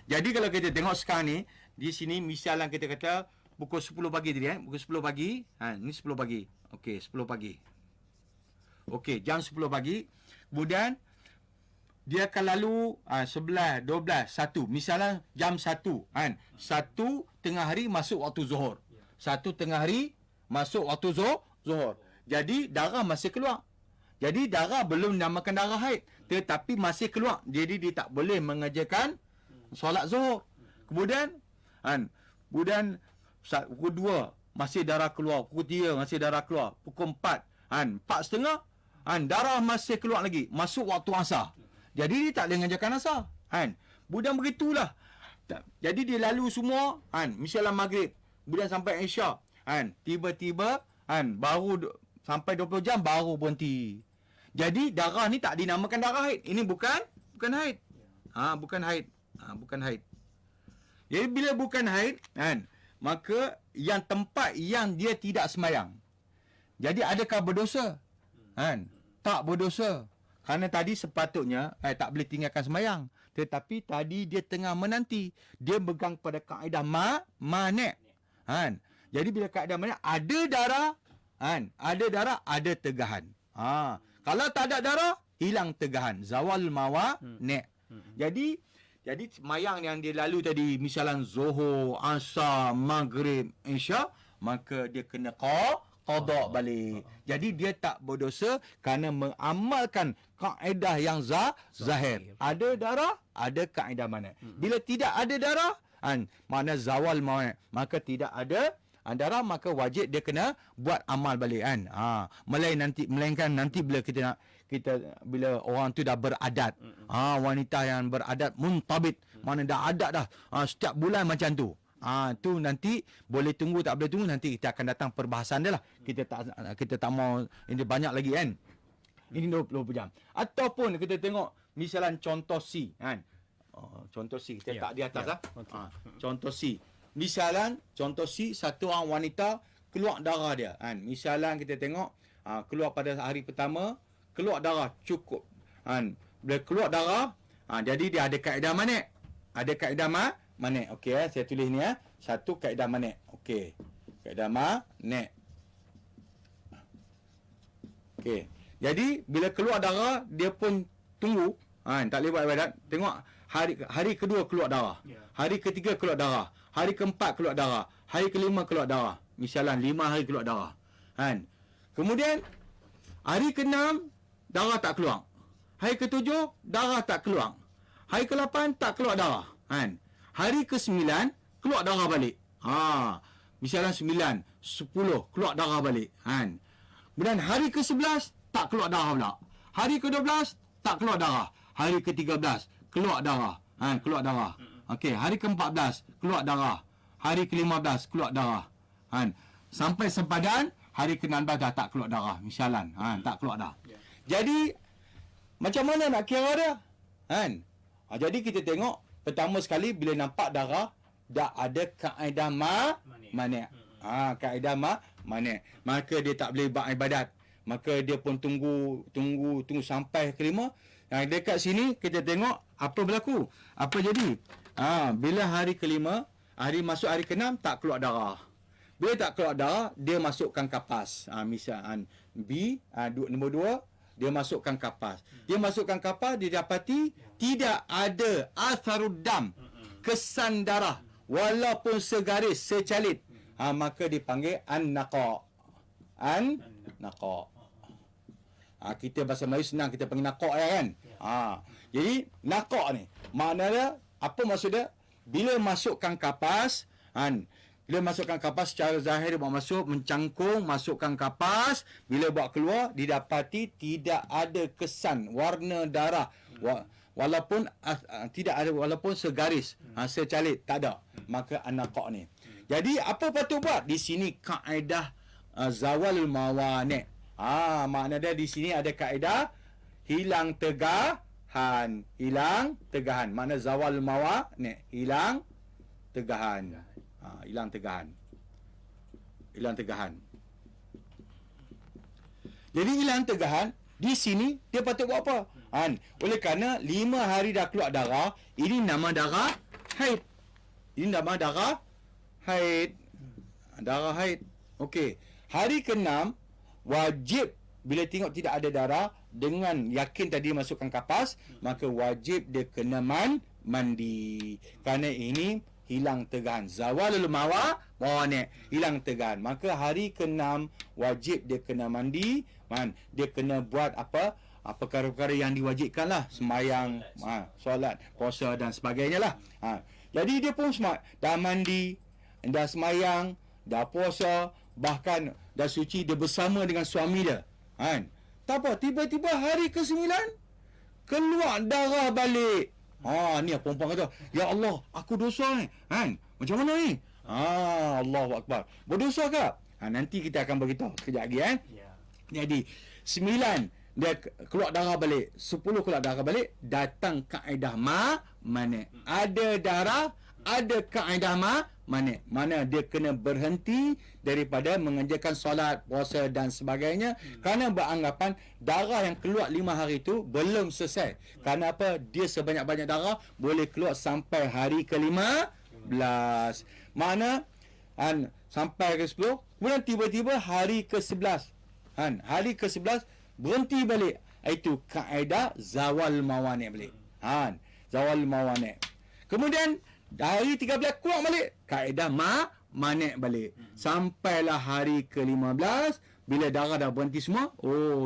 Jadi kalau kita tengok sekarang ni, di sini misalnya kita kata pukul 10 pagi tadi pukul 10 pagi. Ini 10 pagi. Okey, 10 pagi. Okey, jam 10 pagi. Kemudian dia akan lalu 11, 12, 1. Misalnya jam 1 kan. 1 tengah hari masuk waktu zuhur. 1 tengah hari masuk waktu zuhur. Jadi darah masih keluar. Jadi darah belum dinamakan darah haid, tetapi masih keluar. Jadi dia tak boleh mengerjakan solat zuhur. Kemudian pukul 2 masih darah keluar, pukul 3 masih darah keluar, pukul 4 4:30 darah masih keluar lagi, masuk waktu asar. Jadi dia tak boleh mengerjakan asar. Kemudian begitulah. Jadi dia lalu semua misalnya maghrib, kemudian sampai isyak. Tiba-tiba baru sampai 20 jam baru berhenti. Jadi darah ni tak dinamakan darah haid. Ini bukan haid. Bukan haid. Bukan haid. Jadi bila bukan haid, maka yang tempat yang dia tidak semayang. Jadi adakah berdosa? Tak berdosa. Kerana tadi sepatutnya tak boleh tinggalkan semayang. Tetapi tadi dia tengah menanti. Dia pegang pada kaedah mani'. Jadi bila kaedah mani' ada darah, ada tegahan. Kalau tak ada darah, hilang tegahan. Zawal mawani'. Jadi semayang yang dia lalu tadi, misalnya Zuhur, Asar, Maghrib, Isyak, maka dia kena qada balik. Jadi dia tak berdosa kerana mengamalkan kaedah yang zahir. Ada darah, ada kaedah mana. Bila tidak ada darah, makna zawal mawani', maka tidak ada darah, maka wajib dia kena buat amal balik kan. Melainkan nanti bila bila orang tu dah beradat. Wanita yang beradat muntabit, mana dah adat dah. Setiap bulan macam tu. Tu nanti boleh tunggu tak boleh tunggu, nanti kita akan datang perbahasan dia lah. Kita tak mau ini banyak lagi kan. Ini 20 jam. Ataupun kita tengok misalan contoh C kan. Contoh C kita tak di atas lah. Contoh C. Misalan contoh C, satu orang wanita keluar darah dia kan. Misalan kita tengok keluar pada hari pertama, keluar darah cukup kan. Bila keluar darah, jadi dia ada kaedah manik. Ada kaedah manik. Okey saya tulis ni satu kaedah manik. Okey. Kaedah manik. Okey. Jadi bila keluar darah dia pun tunggu tak boleh buat ibadat. Tengok hari kedua keluar darah. Hari ketiga keluar darah. Hari keempat keluar darah. Hari kelima keluar darah. Misalan 5 hari keluar darah. Kan? Kemudian hari ke-6 darah tak keluar. Hari ke-7 darah tak keluar. Hari ke-8 tak keluar darah. Kan? Hari ke-9 keluar darah balik. Misalan 9, 10 keluar darah balik. Kan? Kemudian hari ke-11 tak keluar darah pula. Hari ke-12 tak keluar darah. Hari ke-13 keluar darah. Keluar darah. Okey, hari ke-14 keluar darah. Hari ke-15 keluar darah. Sampai sempadan hari ke-16 dah tak keluar darah. Misalan, tak keluar dah. Jadi macam mana nak kira dia? Jadi kita tengok pertama sekali bila nampak darah dah ada kaedah manik. Kaedah manik. Maka dia tak boleh buat ibadat. Maka dia pun tunggu sampai kelima. Dekat sini kita tengok apa berlaku. Apa jadi? Bila hari kelima, masuk hari ke-6 tak keluar darah. Bila tak keluar darah, dia masukkan kapas. Misal B, nombor 2, dia masukkan kapas. Dia masukkan kapas, dia dapati tidak ada atharuddam, kesan darah walaupun segaris, secalit. Maka dipanggil an-naqa. An-naqa. Kita bahasa Melayu senang kita panggil naqa kan. Jadi naqa ni maknanya apa maksud dia? Bila masukkan kapas, bila masukkan kapas secara zahir dia buat masuk, mencangkung, masukkan kapas, bila buat keluar didapati tidak ada kesan warna darah. Walaupun tidak ada, walaupun segaris, secalit, tak ada. Maka an-naqa ni. Jadi apa patut buat? Di sini kaedah zawalul mawani'. Makna dia di sini ada kaedah hilang tegahan. Makna zawal mawani', hilang tegahan. Hilang tegahan. Jadi hilang tegahan di sini dia patut buat apa? Oleh kerana 5 hari dah keluar darah, ini nama darah haid. Ini nama darah haid. Darah haid. Okey. Hari ke-6 wajib bila tengok tidak ada darah, dengan yakin tadi masukkan kapas, maka wajib dia kena mandi. Kerana ini hilang tegahan. Zawalul mawani', hilang tegahan. Maka hari ke-6 wajib dia kena mandi, dia kena buat apa perkara-perkara yang diwajibkan lah, sembahyang, solat, puasa dan sebagainya lah. Jadi dia pun smart, dah mandi, dah sembahyang, dah puasa, bahkan dah suci, dia bersama dengan suami dia. Tak apa, tiba-tiba hari ke-9 keluar darah balik. Ni perempuan kata, ya Allah, aku dosa ni. Macam mana ni? Allahu Akbar. Berdosa ke? Nanti kita akan beritahu sekejap lagi. Jadi 9 dia keluar darah balik, 10 keluar darah balik, datang kaedah manik. Ada darah, ada kaedah manik. Mana dia kena berhenti daripada mengerjakan solat, puasa dan sebagainya, kerana beranggapan darah yang keluar 5 hari itu belum selesai. Kerana apa? Dia sebanyak-banyak darah boleh keluar sampai hari ke-15. Mana sampai ke-10, kemudian tiba-tiba hari ke-11. Hari ke-11 berhenti balik. Itu kaedah zawal mawani' balik. Zawal mawani'. Kemudian hari 13 keluar balik, kaedah manik balik. Sampailah hari ke-15, bila darah dah berhenti semua,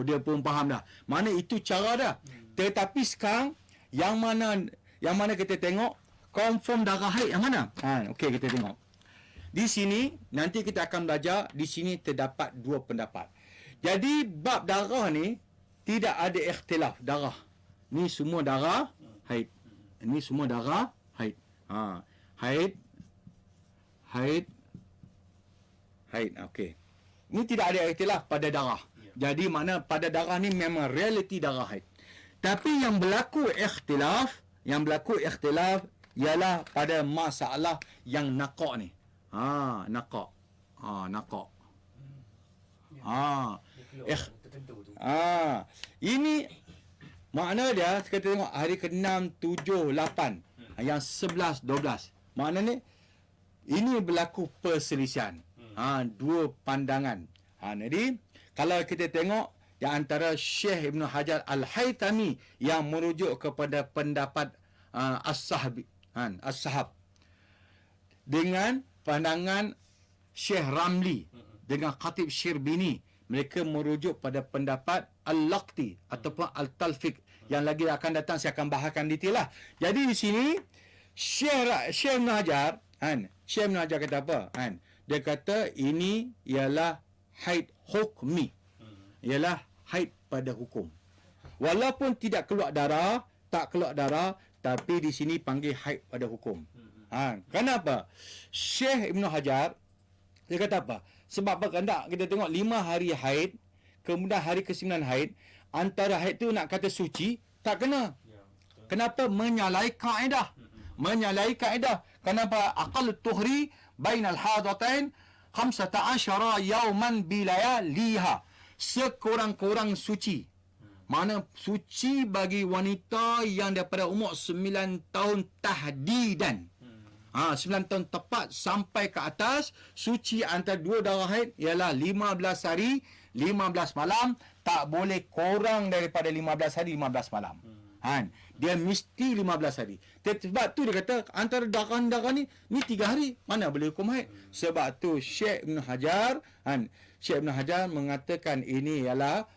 dia pun faham dah. Mana itu cara dah. Tetapi sekarang yang mana kita tengok confirm darah haid yang mana? Okey, kita tengok. di sini nanti kita akan belajar di sini terdapat dua pendapat. Jadi bab darah ni tidak ada ikhtilaf darah. Ni semua darah haid. Ini semua darah haid. Haid. Okey. Ini tidak ada ikhtilaf pada darah. Jadi mana pada darah ni memang realiti darah haid. Tapi yang berlaku ikhtilaf ialah pada masalah yang naqa' ni. Naqa'. Ini makna dia kita tengok hari ke-6, 7, 8, yang 11, 12. Maknanya ini berlaku perselisihan. Dua pandangan. Jadi kalau kita tengok di antara Syekh Ibn Hajar Al-Haytami yang merujuk kepada pendapat As-Sahab dengan pandangan Syekh Ramli dengan Khatib Syirbini, mereka merujuk pada pendapat Al-Laqti ataupun Al-Talfiq yang lagi akan datang saya akan bahagikan detail lah. Jadi di sini Syekh Ibn Hajar kata apa? Dia kata ini ialah haid hukmi. Ialah haid pada hukum. Walaupun tidak keluar darah, tapi di sini panggil haid pada hukum. Kenapa? Syekh Ibn Hajar dia kata apa? Sebab berkendak kita tengok 5 hari haid, kemudian hari ke-9 haid, antara haid tu nak kata suci, tak kena. Kenapa? Menyalahi kaedah. Kenapa? Aqal tuhri bainal hadatain 15 yauman bilayaliha. Sekurang-kurang suci. Mana suci bagi wanita yang daripada umur 9 tahun tahdidan. 9 tahun tepat sampai ke atas, suci antara dua darah haid ialah 15 hari, 15 malam, tak boleh kurang daripada 15 hari, 15 malam. Dia mesti 15 hari. Sebab tu dia kata antara darah-darah ni 3 hari, mana boleh hukum haid. Sebab tu Syekh Ibn Hajar mengatakan ini ialah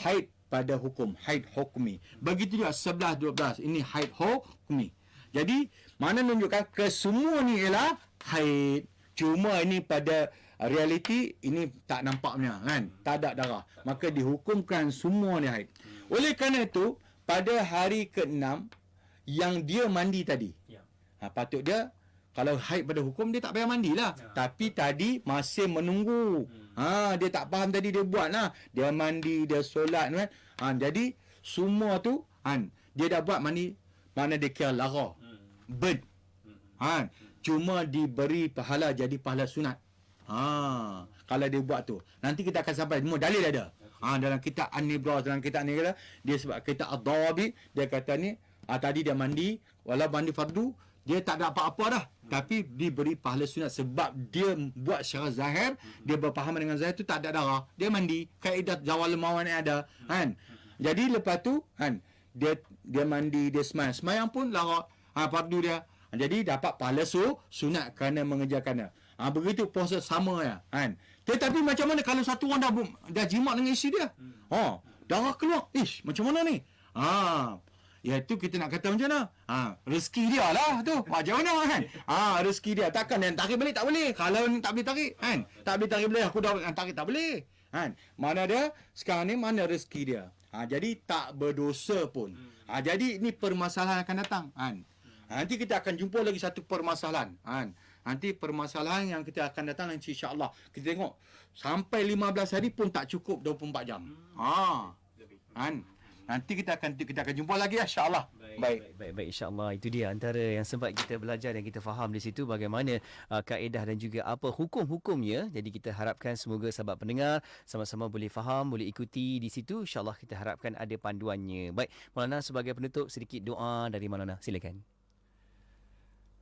haid pada hukum, haid hukmi. Begitu juga 11 12 ini haid hukmi. Jadi mana menunjukkan kesemua ni ialah haid. Cuma ini pada realiti ini tak nampaknya tak ada darah. Maka dihukumkan semua ni haid. Oleh kerana itu pada hari ke-6 yang dia mandi tadi. Patut dia kalau haid pada hukum dia tak payah mandilah. Tapi tadi masih menunggu. Dia tak faham tadi dia buatlah. Dia mandi, dia solat kan. Jadi semua tu dia dah buat mandi, mana dia kira lara. Cuma diberi pahala jadi pahala sunat. Kalau dia buat tu. Nanti kita akan sampai semua dalil ada. Dalam kitab An-Nibras, dalam kitab ni kata dia sebab kitab Ad-Dawabi dia kata ni tadi dia mandi, walau mandi fardu dia tak ada apa-apa dah, tapi diberi pahala sunat sebab dia buat secara zahir, dia berpahaman dengan zahir tu tak ada darah, dia mandi, kaedah zawal mawan yang ada jadi lepas tu dia mandi, dia semayang pun lara fardu dia. Jadi dapat pahala sunat kerana mengerjakannya. Begitu proses sama ya. Tetapi macam mana kalau satu orang dah jimat dengan isteri dia? Darah keluar. Macam mana ni? Ya tu kita nak kata macam mana? Rezeki dia lah tu. Macam mana kan? Rezeki dia. Takkan yang tarik balik tak boleh. Kalau tak boleh tarik tak boleh tarik balik, aku dah tarik tak boleh. Mana dia? Sekarang ni mana rezeki dia? Jadi tak berdosa pun. Jadi ini permasalahan akan datang. Nanti kita akan jumpa lagi satu permasalahan. Nanti permasalahan yang kita akan datang nanti insya-Allah. Kita tengok sampai 15 hari pun tak cukup 24 jam. Nanti kita akan jumpa lagi insya-Allah. Baik insya-Allah. Itu dia antara yang sempat kita belajar dan kita faham di situ bagaimana kaedah dan juga apa hukum-hukumnya. Jadi kita harapkan semoga sahabat pendengar sama-sama boleh faham, boleh ikuti di situ. Insya-Allah kita harapkan ada panduannya. Baik, Maulana sebagai penutup sedikit doa dari Maulana. Silakan.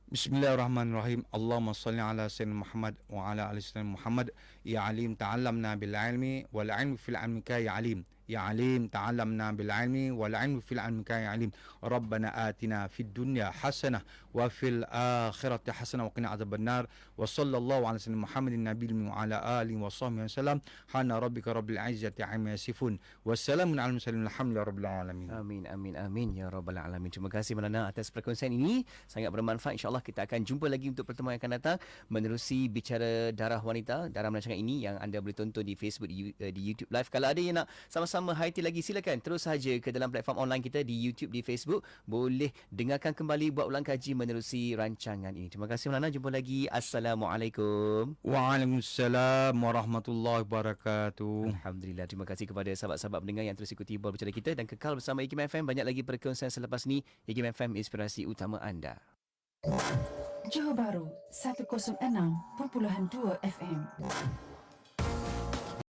Bismillahirrahmanirrahim. Allahumma salli ala sayyidina Muhammad wa ala ali sayyidina Muhammad. Ya alim ta'allamna bil ilmi wal ilmu fil ilmi ka ya alim. Ya alim ta'allamna bil ilmi wal ilmu fil ilmi ka ya alim. Rabbana atina fid dunya hasanah wa fil akhirati hasanah wa qina adzabannar. Wa sallallahu ala sayyidina Muhammadin nabiyil wa ala alihi wa sahbihi wasallam. Hana rabbika rabbil izzati amma yasifun. Wassalamun ala mursalin alhamdulillahi rabbil alamin. Amin, amin, amin ya rabbal alamin. Terima kasih Maulana atas perkongsian ini. Sangat bermanfaat. InsyaAllah kita akan jumpa lagi untuk pertemuan yang akan datang menerusi bicara darah wanita, darah merancangan ini yang anda boleh tonton di Facebook, di YouTube Live. Kalau ada yang nak sama-sama high tea lagi, silakan terus saja ke dalam platform online kita di YouTube, di Facebook. Boleh dengarkan kembali, buat ulang kaji menerusi rancangan ini. Terima kasih Maulana. Jumpa lagi. Assalamualaikum. Waalaikumsalam warahmatullahi wabarakatuh. Alhamdulillah. Terima kasih kepada sahabat-sahabat pendengar yang terus ikuti bual bicara kita dan kekal bersama IKIM FM. Banyak lagi perkongsian selepas ni. IKIM FM, inspirasi utama anda. Johor Bahru 106.2 FM.